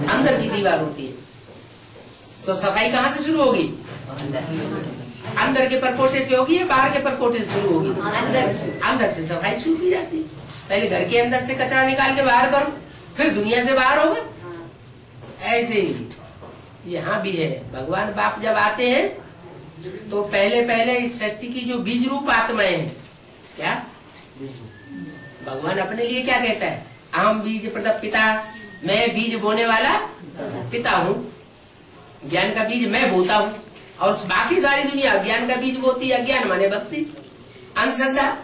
अंदर की दीवार होती है। तो सफाई कहाँ से शुरू होगी? अंदर के परकोटे से होगी या बाहर के परकोटे से शुरू होगी? अंदर से सफाई शुरू की जाती है। पहले घर के अंदर से कचरा निकाल के बाहर करो, फिर दुनिया से बाहर होगा। ऐसे ही यहाँ भी है। भगवान बाप जब आते हैं तो पहले इस सृष्टि की जो बीज रूप आत्माएं हैं, क्या भगवान अपने लिए क्या कहता है? अहम बीज प्रदप पिता, मैं बीज बोने वाला पिता हूँ। ज्ञान का बीज मैं बोता हूँ, और बाकी सारी दुनिया ज्ञान का बीज बोती है। अज्ञान माने भक्ति, अंधश्रद्धा।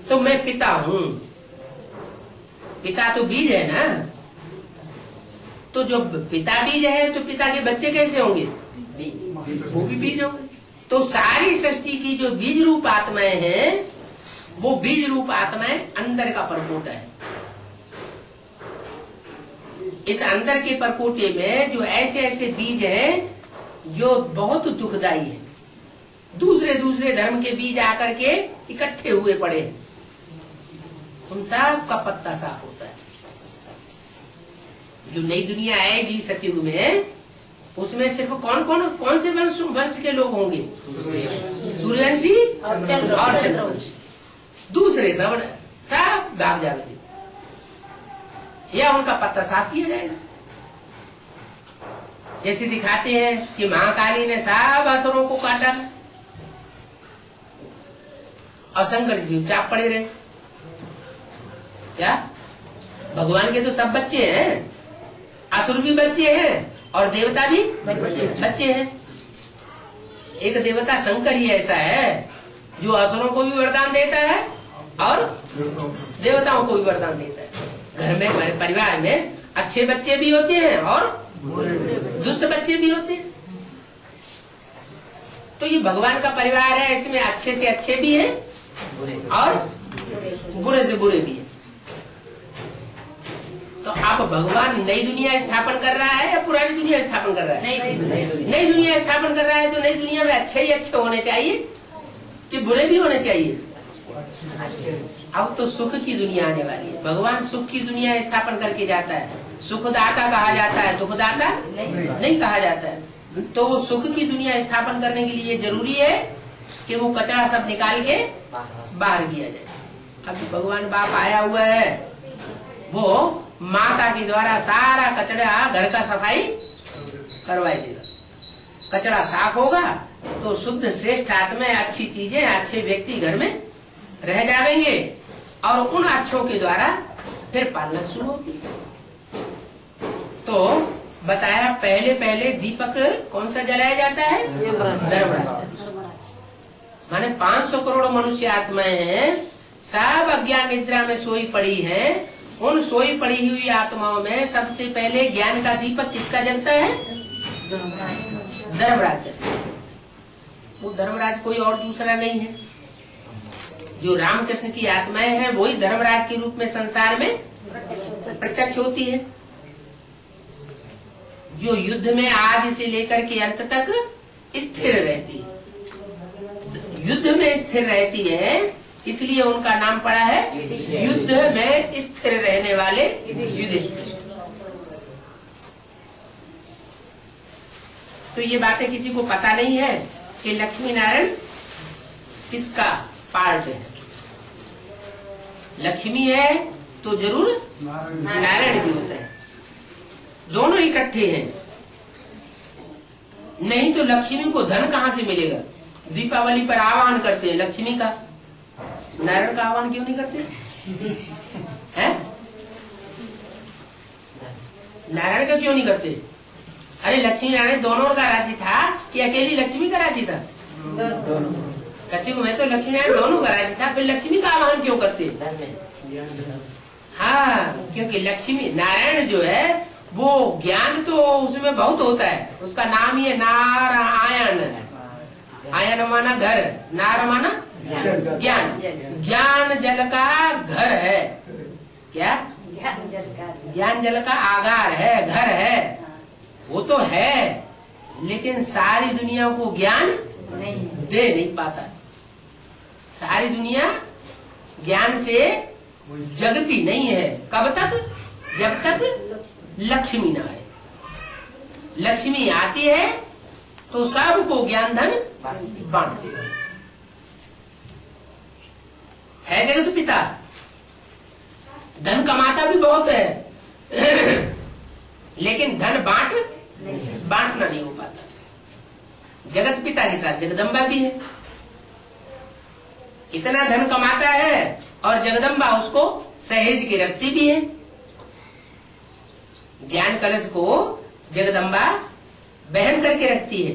तो मैं पिता हूँ। पिता तो बीज है ना, तो जो पिता बीज है तो पिता के बच्चे कैसे होंगे? वो भी बीज होंगे। तो सारी सृष्टि की जो बीज रूप आत्माएं हैं, वो बीज रूप आत्माएं अंदर का परकोटा है। इस अंदर के परकोटे में जो ऐसे बीज हैं जो बहुत दुखदाई है, दूसरे धर्म के बीज आकर के इकट्ठे हुए पड़े हैं, उन सब का पत्ता साफ होता है। जो नई दुनिया आएगी सतयुग में, उसमें सिर्फ कौन से वंश के लोग होंगे? सूर्यवंशी और चंद्रवंशी। दूसरे सब भाग जाएंगे, या उनका पत्ता साफ किया जाएगा। जैसे दिखाते हैं कि महाकाली ने सब असुरों को काटा और शंकर जी चुपचाप पड़े रहे। क्या भगवान के तो सब बच्चे हैं, असुर भी बच्चे हैं और देवता भी बच्चे हैं। एक देवता शंकर ही ऐसा है जो असुरों को भी वरदान देता है और देवताओं को भी वरदान देता है। घर में परिवार में अच्छे बच्चे भी होते हैं और दुष्ट बच्चे भी होते हैं। तो ये भगवान का परिवार है, इसमें अच्छे से अच्छे भी हैं और बुरे से बुरे भी हैं। तो अब भगवान नई दुनिया स्थापन कर रहा है या पुरानी दुनिया स्थापन कर रहा है? नई दुनिया स्थापन कर रहा है। तो नई दुनिया में अच्छे ही अच्छे होने चाहिए कि बुरे भी होने चाहिए? अब तो सुख की दुनिया आने वाली है। भगवान सुख की दुनिया स्थापन करके जाता है। सुखदाता कहा जाता है, दुखदाता नहीं कहा जाता है। तो वो सुख की दुनिया स्थापन करने के लिए जरूरी है कि वो कचरा सब निकाल के बाहर किया जाए। अभी भगवान बाप आया हुआ है, वो माता के द्वारा सारा कचरा घर का सफाई करवाई देगा। कचरा साफ होगा तो शुद्ध श्रेष्ठ आत्मा, अच्छी चीजें, अच्छे व्यक्ति घर में रह जाएंगे और उन अच्छों के द्वारा फिर पालना शुरू होगी। तो बताया पहले पहले दीपक कौन सा जलाया जाता है? धर्मराज। माने 500 करोड़ मनुष्य आत्माएं हैं, सब अज्ञान निद्रा में सोई पड़ी है। उन सोई पड़ी हुई आत्माओं में सबसे पहले ज्ञान का दीपक किसका जलता है? धर्मराज का। वो धर्मराज कोई और दूसरा नहीं है। जो रामकृष्ण की आत्माएं हैं वही धर्मराज के रूप में संसार में प्रत्यक्ष होती है। जो युद्ध में आज से लेकर के अंत तक स्थिर रहती है, युद्ध में स्थिर रहती है, इसलिए उनका नाम पड़ा है युद्ध में स्थिर रहने वाले युधिष्ठिर। तो ये बातें किसी को पता नहीं है कि लक्ष्मी नारायण किसका पार्ट है। लक्ष्मी है तो जरूर नारायण भी होता है, दोनों इकट्ठे हैं। नहीं तो लक्ष्मी को धन कहाँ से मिलेगा? दीपावली पर आह्वान करते हैं लक्ष्मी का, नारायण का आह्वान क्यों नहीं करते हैं? नारायण का क्यों नहीं करते? अरे लक्ष्मी नारायण दोनों का राज्य था कि अकेली लक्ष्मी का राज्य था? सतयुग में तो लक्ष्मी नारायण दोनों का राज्य था, फिर लक्ष्मी का आह्वान क्यों करते? हाँ, क्योंकि लक्ष्मी नारायण जो है वो ज्ञान तो उसमें बहुत होता है। उसका नाम ही है नारायण। आयन माना घर, नार माना ज्ञान। ज्ञान जल का घर है। क्या? ज्ञान जल का आगार है, घर है। वो तो है, लेकिन सारी दुनिया को ज्ञान दे नहीं पाता। सारी दुनिया ज्ञान से जगती नहीं है। कब तक? जब तक लक्ष्मी न आए। लक्ष्मी आती है तो सबको ज्ञान धन बांट देगा। है जगत पिता, धन कमाता भी बहुत है लेकिन धन बांटना नहीं हो पाता। जगत पिता के साथ जगदम्बा भी है। इतना धन कमाता है और जगदम्बा उसको सहेज के रखती भी है। ज्ञान कलश को जगदम्बा बहन करके रखती है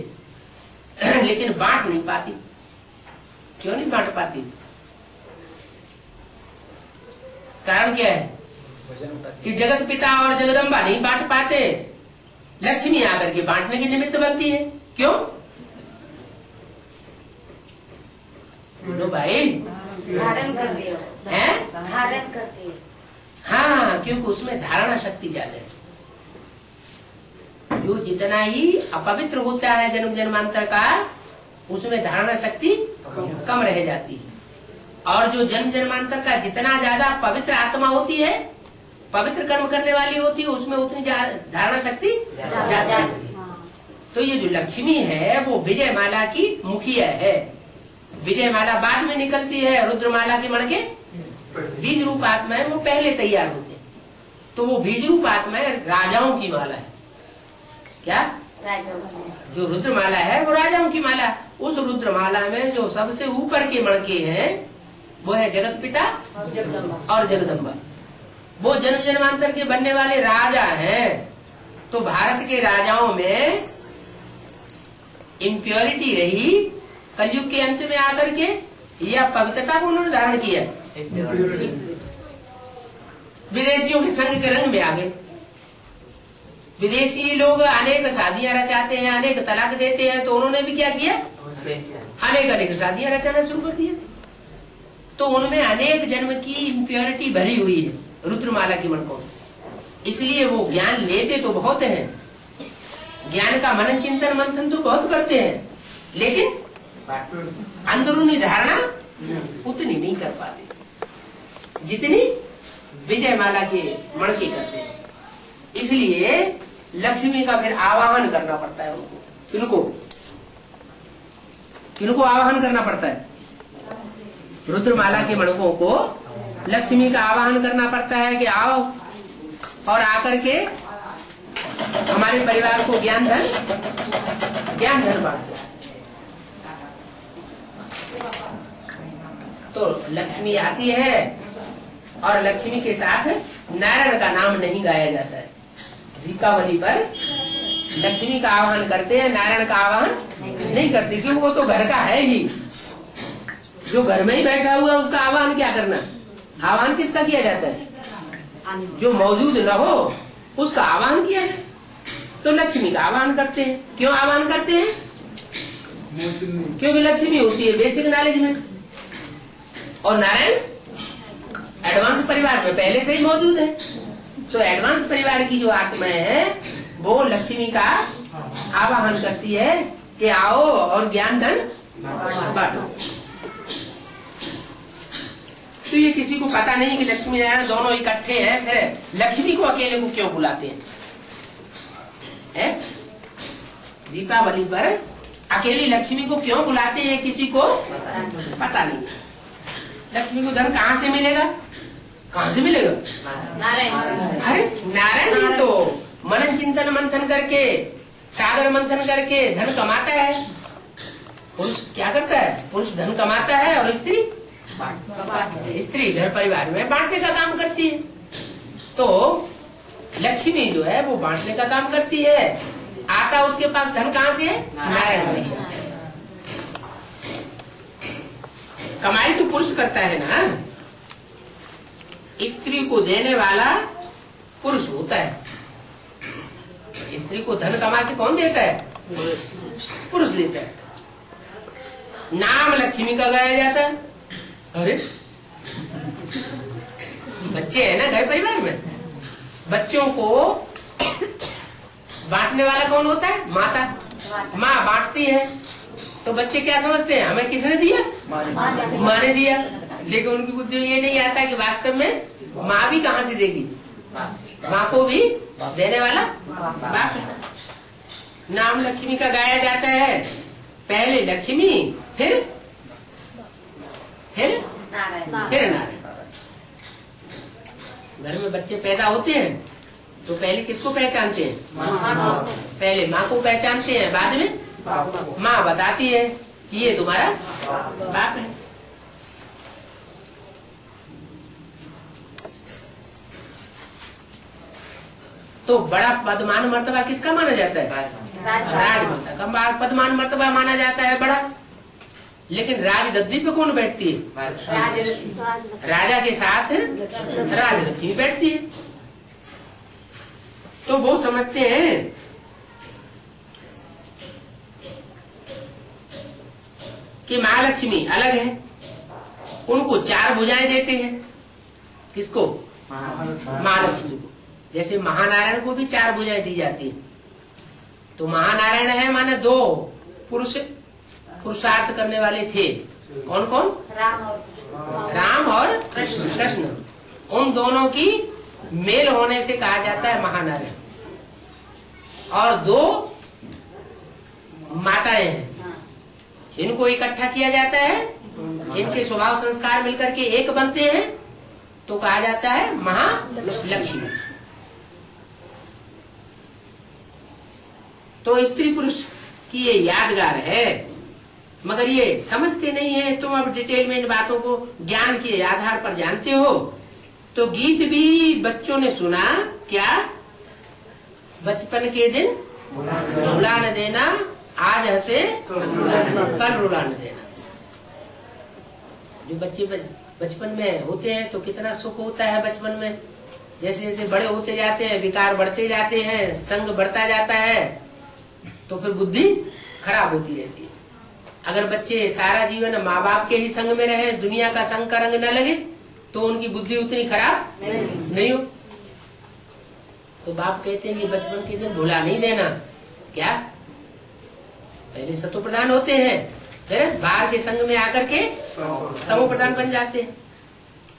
लेकिन बांट नहीं पाती। क्यों नहीं बांट पाती? कारण क्या है कि जगत पिता और जगदम्बा नहीं बांट पाते, लक्ष्मी आकर के बांटने की निमित्त बनती है। क्यों? बोलो भाई। धारण करती है, धारण करती है। हाँ, क्योंकि उसमें धारणा शक्ति ज्यादा है। जो जितना ही अपवित्र होता है जन्म जन्मांतर का, उसमें धारणा शक्ति कम रह जाती है। और जो जन्म जन्मांतर का जितना ज्यादा पवित्र आत्मा होती है, पवित्र कर्म करने वाली होती है, उसमें उतनी धारणा शक्ति ज्यादा होती है। तो ये जो लक्ष्मी है वो विजय माला की मुखिया है। विजय माला बाद में निकलती है, रुद्रमाला के मणके बीज रूप आत्मा है, वो पहले तैयार होते हैं। तो वो बीज रूप आत्मा है, राजाओं की माला है। क्या? जो रुद्रमाला है वो राजाओं की माला। उस रुद्रमाला में जो सबसे ऊपर के मणके हैं वो है जगत पिता और जगदम्बा। वो जन्म जन्मांतर के बनने वाले राजा हैं। तो भारत के राजाओं में इम्प्योरिटी रही कलयुग के अंत में आकर के, या पवित्रता को उन्होंने धारण किया? विदेशियों के संग के रंग में आ गए। विदेशी लोग अनेक शादियां रचाते हैं, अनेक तलाक देते हैं, तो उन्होंने भी क्या किया? अनेक शादियां रचाना शुरू कर दिया। तो उनमें अनेक जन्म की इम्प्योरिटी भरी हुई है रुद्रमाला की मणकों में। इसलिए वो ज्ञान लेते तो बहुत हैं, ज्ञान का मनन चिंतन मंथन तो बहुत करते हैं, लेकिन अंदरूनी धारणा उतनी नहीं कर पाते जितनी विजय माला के मणके करते हैं। इसलिए लक्ष्मी का फिर आवाहन करना पड़ता है उनको। किनको आवाहन करना पड़ता है? रुद्रमाला के मणकों को लक्ष्मी का आवाहन करना पड़ता है कि आओ, और आकर के हमारे परिवार को ज्ञान धन बांटता है। तो लक्ष्मी आती है और लक्ष्मी के साथ नारायण का नाम नहीं गाया जाता है। दीपावली पर लक्ष्मी का आह्वान करते हैं, नारायण का आह्वान नहीं करते, क्योंकि वो तो घर का है ही। जो घर में ही बैठा हुआ उसका आह्वान क्या करना। आह्वान किसका किया जाता है? जो मौजूद न हो उसका आह्वान किया जाए। तो लक्ष्मी का आह्वान करते हैं। क्यों आह्वान करते हैं? क्योंकि लक्ष्मी होती है बेसिक नॉलेज में, और नारायण एडवांस परिवार में पहले से ही मौजूद है। तो एडवांस परिवार की जो आत्माएं है वो लक्ष्मी का आवाहन करती है कि आओ और ज्ञान धन बांटो। तो ये किसी को पता नहीं कि लक्ष्मी नारायण दोनों इकट्ठे हैं, फिर लक्ष्मी को अकेले को क्यों बुलाते हैं? दीपावली पर अकेली लक्ष्मी को क्यों बुलाते हैं, किसी को पता नहीं। लक्ष्मी को धन कहाँ से मिलेगा? कहाँ से मिलेगा? नारायण ही तो मनन चिंतन मंथन करके, सागर मंथन करके धन कमाता है। पुरुष क्या करता है? पुरुष धन कमाता है और स्त्री घर परिवार में बांटने का काम करती है। तो लक्ष्मी जो है वो बांटने का काम करती है। आता उसके पास धन कहाँ से है? नारायण से ही। कमाई तो पुरुष करता है ना, स्त्री को देने वाला पुरुष होता है। स्त्री को धन कमा के कौन देता है? पुरुष देता है। नाम लक्ष्मी का गाया जाता है। अरे बच्चे हैं ना घर परिवार में, बच्चों को बांटने वाला कौन होता है? माता। माँ बांटती है तो बच्चे क्या समझते हैं? हमें किसने दिया? माँ ने दिया। लेकिन उनकी बुद्धि में ये नहीं आता कि वास्तव में माँ भी कहाँ से देगी? माँ को भी देने वाला बाप है। नाम लक्ष्मी का गाया जाता है। पहले लक्ष्मी फिर नारायण। घर में बच्चे पैदा होते हैं तो पहले किसको पहचानते हैं? पहले माँ को पहचानते हैं, बाद में माँ बताती है कि ये तुम्हारा बाप है। तो बड़ा पदमान मर्तबा किसका माना जाता है? राजमाता का पदमान मर्तबा माना जाता है बड़ा। लेकिन राज गद्दी पे कौन बैठती है? राजा के साथ राजलक्ष्मी बैठती है। तो वो समझते हैं कि महालक्ष्मी अलग है, उनको 4 भुजाएं देते हैं। किसको? महालक्ष्मी को। जैसे महानारायण को भी 4 भुजाएं दी जाती है। तो महानारायण है माने 2 पुरुष पुरुषार्थ करने वाले थे। कौन कौन? राम और कृष्ण। उन दोनों की मेल होने से कहा जाता है महानारायण। और 2 माताएं हैं जिनको इकट्ठा किया जाता है, जिनके स्वभाव संस्कार मिलकर के एक बनते हैं, तो कहा जाता है महालक्ष्मी। तो स्त्री पुरुष की ये यादगार है, मगर ये समझते नहीं है। तुम अब डिटेल में इन बातों को ज्ञान के आधार पर जानते हो। तो गीत भी बच्चों ने सुना क्या? बचपन के दिन रुला न देना, आज हंसे कल रुला न देना। जो बच्चे बचपन में होते हैं तो कितना सुख होता है बचपन में। जैसे जैसे बड़े होते जाते हैं, विकार बढ़ते जाते हैं, संग बढ़ता जाता है, तो फिर बुद्धि खराब होती रहती है। अगर बच्चे सारा जीवन माँ बाप के ही संग में रहे, दुनिया का संग का रंग न लगे, तो उनकी बुद्धि उतनी खराब नहीं हो। तो बाप कहते हैं कि बचपन के दिन भुला नहीं देना। क्या? पहले सतो प्रधान होते हैं, फिर बाहर के संग में आकर के तमो प्रधान बन जाते हैं।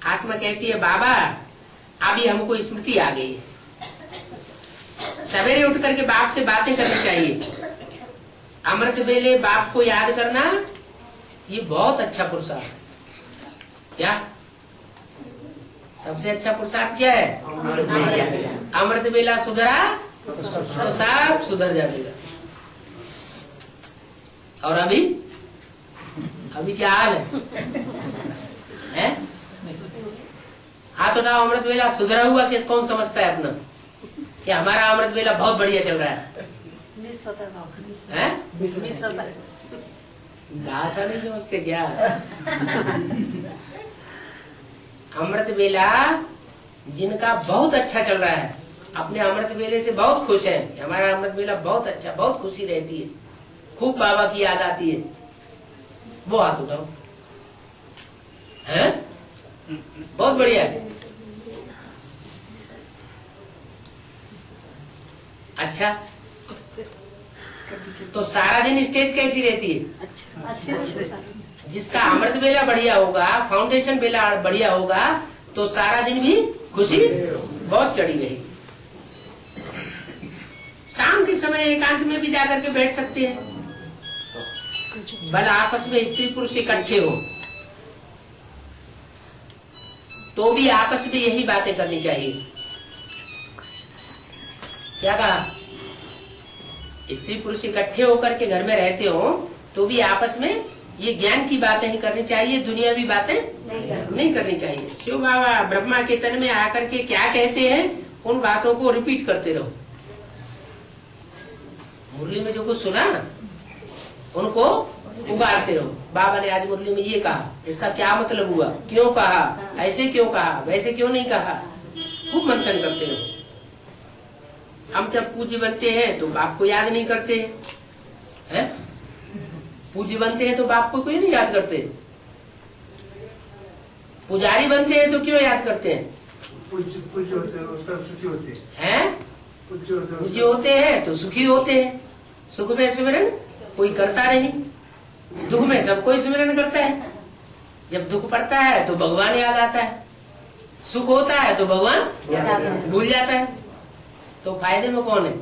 आत्मा कहती है बाबा अभी हमको स्मृति आ गई है, सवेरे उठ करके बाप से बातें करनी चाहिए। अमृत बेले बाप को याद करना ये बहुत अच्छा पुरुषार्थ है। क्या सबसे अच्छा पुरुषार्थ क्या है? अमृत बेला सुधरा तो सब सुधर जाएगा। और अभी क्या हाल है? हाथ उठाओ। अमृत वेला सुधरा हुआ कि कौन समझता है अपना कि हमारा अमृत वेला बहुत बढ़िया चल रहा है? भाषा नहीं समझते क्या? अमृत वेला जिनका बहुत अच्छा चल रहा है, अपने अमृत वेले से बहुत खुश है, हमारा अमृत वेला बहुत अच्छा, बहुत खुशी रहती है, खूब बाबा की याद आती है, वो हाथ उठाओ। हैं? बहुत बढ़िया है। अच्छा, तो सारा दिन स्टेज कैसी रहती है? अच्छी। जिसका अमृत वेला बढ़िया होगा, फाउंडेशन वेला बढ़िया होगा, तो सारा दिन भी खुशी बहुत चढ़ी रहेगी। शाम के समय एकांत में भी जाकर के बैठ सकते हैं, भला आपस में स्त्री पुरुष इकट्ठे हो तो भी आपस में यही बातें करनी चाहिए। क्या कहा? स्त्री पुरुष इकट्ठे होकर के घर में रहते हो तो भी आपस में ये ज्ञान की बातें ही करनी चाहिए, दुनियावी बातें नहीं करनी चाहिए। शिव बाबा ब्रह्मा के तन में आकर के क्या कहते हैं, उन बातों को रिपीट करते रहो। मुरली में जो कुछ सुना उनको उगारते रहो। बाबा ने आज मुरली में ये कहा, इसका क्या मतलब हुआ, क्यों कहा, ऐसे क्यों कहा, वैसे क्यों नहीं कहा, खूब मंथन करते रहो। हम जब पूज्य बनते हैं तो बाप को याद नहीं करते हैं? पूज्य बनते हैं तो बाप को क्यों नहीं याद करते? पुजारी बनते हैं तो क्यों याद करते हैं? पूज्य होते हैं सब सुखी होते हैं? पूज्य होते हैं तो सुखी होते हैं। सुख में सिमरन कोई करता नहीं, दुख में सब कोई सिमरन करता है। जब दुख पड़ता है तो भगवान याद आता है, सुख होता है तो भगवान भूल जाता है। तो फायदे में कौन है?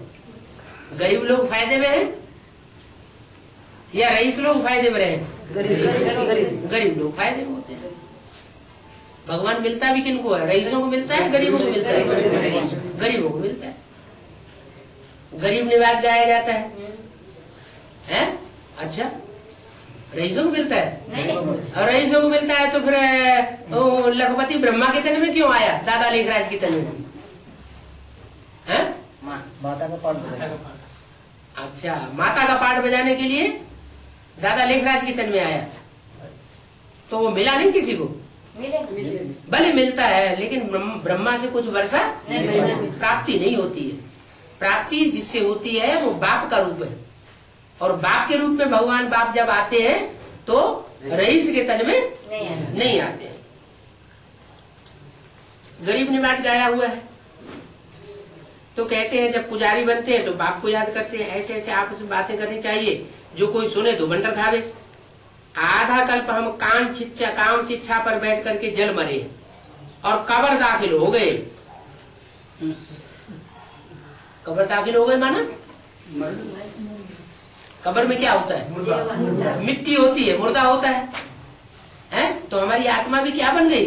गरीब लोग फायदे में है या रईस लोग फायदे में रहे? गरीब लोग फायदे में होते हैं। भगवान मिलता भी किनको है? रईसों को मिलता है, गरीबों को मिलता है? गरीबों को मिलता है। गरीब निवास गाया जाता है? अच्छा, रईसों को मिलता है? और रईसों को मिलता है तो फिर लखपति ब्रह्मा के तन में क्यों आया, दादा लेखराज के तन में? माता का पाठ। अच्छा, माता का पाठ बजाने के लिए दादा लेखराज के तन में आया, तो वो मिला नहीं किसी को? भले मिलता है लेकिन ब्रह्मा से कुछ वर्षा प्राप्ति नहीं होती है। प्राप्ति जिससे होती है वो बाप का रूप है, और बाप के रूप में भगवान बाप जब आते हैं तो रईस के तन में नहीं आते हैं। गरीब निवाज गाया हुआ है तो कहते हैं जब पुजारी बनते हैं तो बाप को याद करते हैं। ऐसे ऐसे आपस में बातें करनी चाहिए, जो कोई सुने तो बंडर खावे। आधा कल्प हम काम शिक्षा पर बैठ करके जल मरे और कब्र दाखिल हो गए। कब्र दाखिल हो गए माना कब्र में क्या होता है? मिट्टी होती है, मुर्दा होता है। तो हमारी आत्मा भी क्या बन गई?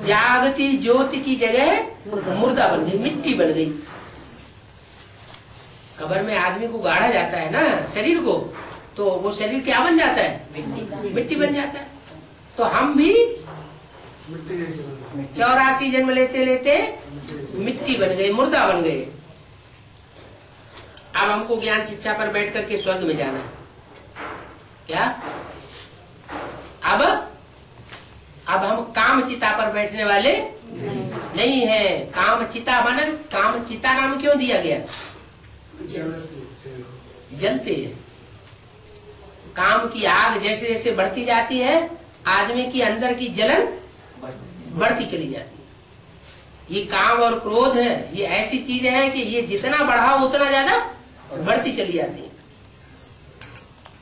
जागती ज्योति की जगह मुर्दा बन गई, मिट्टी बन गई। कब्र में आदमी को गाड़ा जाता है ना शरीर को, तो वो शरीर क्या बन जाता है? मिट्टी बन जाता है। तो हम भी 84 जन्म लेते लेते मिट्टी बन गए, मुर्दा बन गए। अब हमको ज्ञान शिक्षा पर बैठ करके स्वर्ग में जाना है। क्या? अब हम काम चिता पर बैठने वाले नहीं है। काम चिता बना, काम चिता नाम क्यों दिया गया? जलते हैं। काम की आग जैसे जैसे बढ़ती जाती है, आदमी की अंदर की जलन बढ़ती चली जाती है। ये काम और क्रोध है, ये ऐसी चीजें हैं कि ये जितना बढ़ाओ उतना ज्यादा बढ़ती चली जाती है।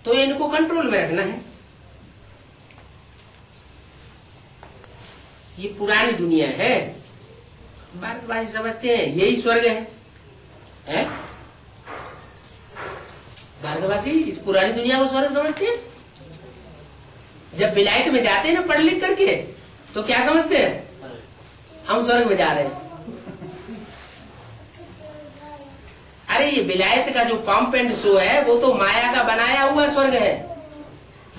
तो इनको कंट्रोल में रखना है। ये पुरानी दुनिया है, भारतवासी समझते हैं यही स्वर्ग है? भारतवासी इस पुरानी दुनिया को स्वर्ग समझते हैं। जब विलायत में जाते हैं ना पढ़ लिख करके, तो क्या समझते हैं? हम स्वर्ग में जा रहे हैं। अरे ये विलायत का जो पंप एंड शो है वो तो माया का बनाया हुआ स्वर्ग है,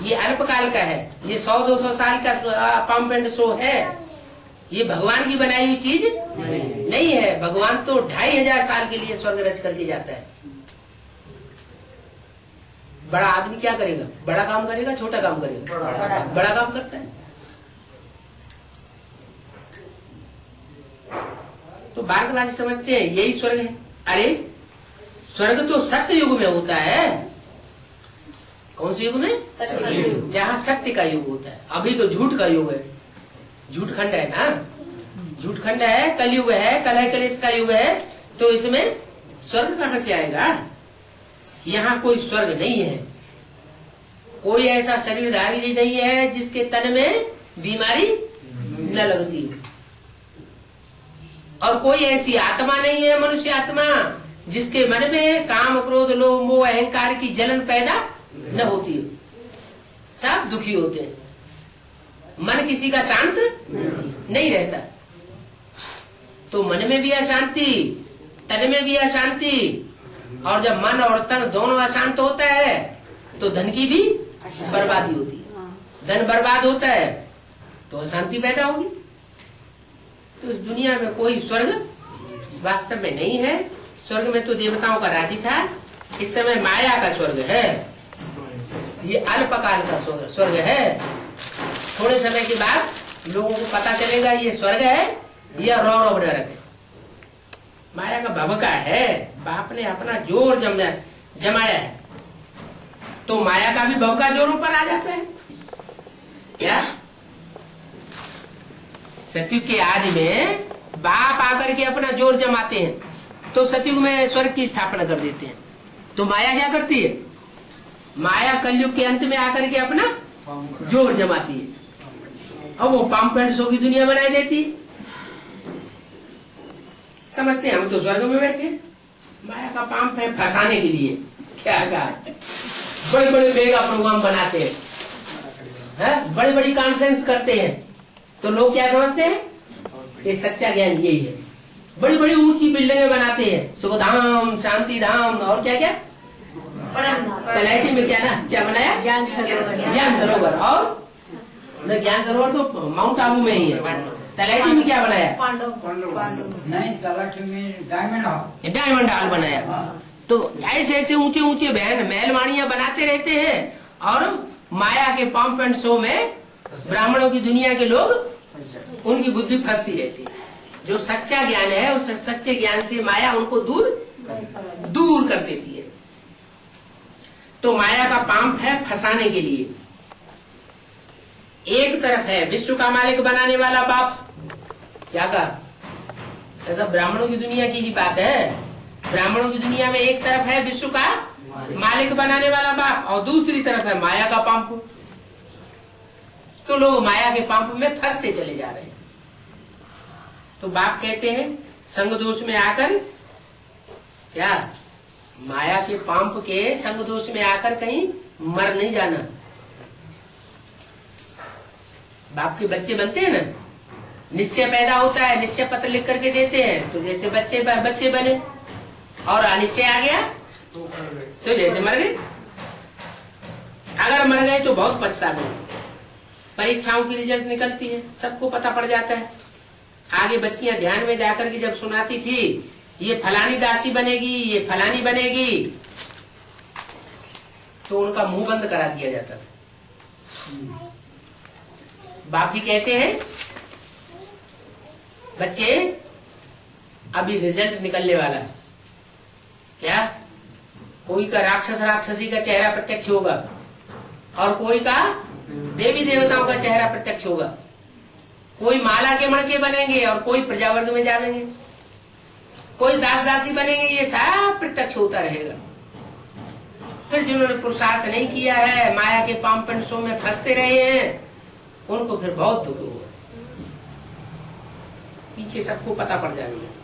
ये अल्पकाल का है, ये 100-200 साल का पंप एंड शो है, ये भगवान की बनाई हुई चीज नहीं है। भगवान तो 2500 साल के लिए स्वर्ग रच करके जाता है। बड़ा आदमी क्या करेगा? बड़ा काम करेगा, छोटा काम करेगा? बड़ा काम करता है। तो भारतवासी समझते हैं यही स्वर्ग है। अरे स्वर्ग तो सत्य युग में होता है। कौन से युग में? जहाँ सत्य का युग होता है। अभी तो झूठ का युग है, झूठ खंड है ना, झूठ खंड है, कलयुग है, कलह कलेश का युग है। तो इसमें स्वर्ग कहाँ से आएगा? यहाँ कोई स्वर्ग नहीं है। कोई ऐसा शरीरधारी नहीं है जिसके तन में बीमारी न लगती हो, और कोई ऐसी आत्मा नहीं है, मनुष्य आत्मा, जिसके मन में काम क्रोध लोभ मोह अहंकार की जलन पैदा न होती हो। सब दुखी होते हैं, मन किसी का शांत नहीं रहता। तो मन में भी अशांति, तन में भी अशांति, और जब मन और तन दोनों अशांत होता है तो धन की भी बर्बादी होती है। धन बर्बाद होता है तो अशांति पैदा होगी। तो इस दुनिया में कोई स्वर्ग वास्तव में नहीं है। स्वर्ग में तो देवताओं का राज्य था, इस समय माया का स्वर्ग है। ये अल्पकाल का स्वर्ग है। थोड़े समय के बाद लोगों को पता चलेगा ये स्वर्ग है या रौरव नरक है। माया का भवका है, बाप ने अपना जोर जमाया है, तो माया का भी भवका जोरों पर आ जाता है। क्या सतयुग के आदि में बाप आकर के अपना जोर जमाते हैं, तो सतयुग में स्वर्ग की स्थापना कर देते हैं। तो माया क्या करती है? माया कलयुग के अंत में आकर के अपना जोर जमाती है, और वो पंप एंड शो की दुनिया बनाई देती है। समझते हैं हम तो स्वर्ग में बैठे, माया का पंप है फंसाने के लिए। क्या कहा? बड़े बड़े मेगा प्रोग्राम बनाते हैं, बड़ी बड़ी कॉन्फ्रेंस करते हैं, तो लोग क्या समझते हैं? ये सच्चा ज्ञान यही है। बड़ी बड़ी ऊंची बिल्डिंगें बनाते हैं, सुखधाम, शांति धाम, और क्या क्या, तलैटी में क्या ना क्या बनाया? ज्ञान सरोवर। और ज्ञान सरोवर तो माउंट आबू में ही है। तलैटी में क्या बनाया? नहीं, तलैटी में डायमंड हॉल बनाया। तो ऐसे ऐसे ऊंचे ऊंचे महलवाड़ियां बनाते रहते हैं, और माया के पंप एंड शो में ब्राह्मणों की दुनिया के लोग, उनकी बुद्धि फंसती रहती है। जो सच्चा ज्ञान है, उस सच्चे ज्ञान से माया उनको दूर कर देती है। तो माया का पंप है फंसाने के लिए। एक तरफ है विश्व का मालिक बनाने वाला बाप। क्या कहा? ऐसा ब्राह्मणों की दुनिया की ही बात है। ब्राह्मणों की दुनिया में एक तरफ है विश्व का मालिक बनाने वाला बाप, और दूसरी तरफ है माया का पंप। तो लोग माया के पंप में फंसते चले जा रहे हैं। तो बाप कहते हैं संग दोष में आकर, क्या माया के पंप के संग दोष में आकर कहीं मर नहीं जाना। बाप के बच्चे बनते हैं ना, निश्चय पैदा होता है, निश्चय पत्र लिख करके देते हैं, तो जैसे बच्चे बने, और अनिश्चय आ गया तो जैसे मर गए। अगर मर गए तो बहुत पछतावे। परीक्षाओं की रिजल्ट निकलती है, सबको पता पड़ जाता है। आगे बच्चियां ध्यान में जाकर के जब सुनाती थी, ये फलानी दासी बनेगी, ये फलानी बनेगी, तो उनका मुंह बंद करा दिया जाता था। बाप जी कहते हैं बच्चे अभी रिजल्ट निकलने वाला है। क्या? कोई का राक्षसी का चेहरा प्रत्यक्ष होगा, और कोई का देवी देवताओं का चेहरा प्रत्यक्ष होगा। कोई माला के मणके बनेंगे, और कोई प्रजावर्ग में जाएंगे, कोई दास दासी बनेंगे। ये सब प्रत्यक्ष होता रहेगा। फिर जिन्होंने पुरुषार्थ नहीं किया है, माया के पंप एंड शो में फंसते रहे हैं, उनको फिर बहुत दुख होगा। पीछे सबको पता पड़ जाएगा।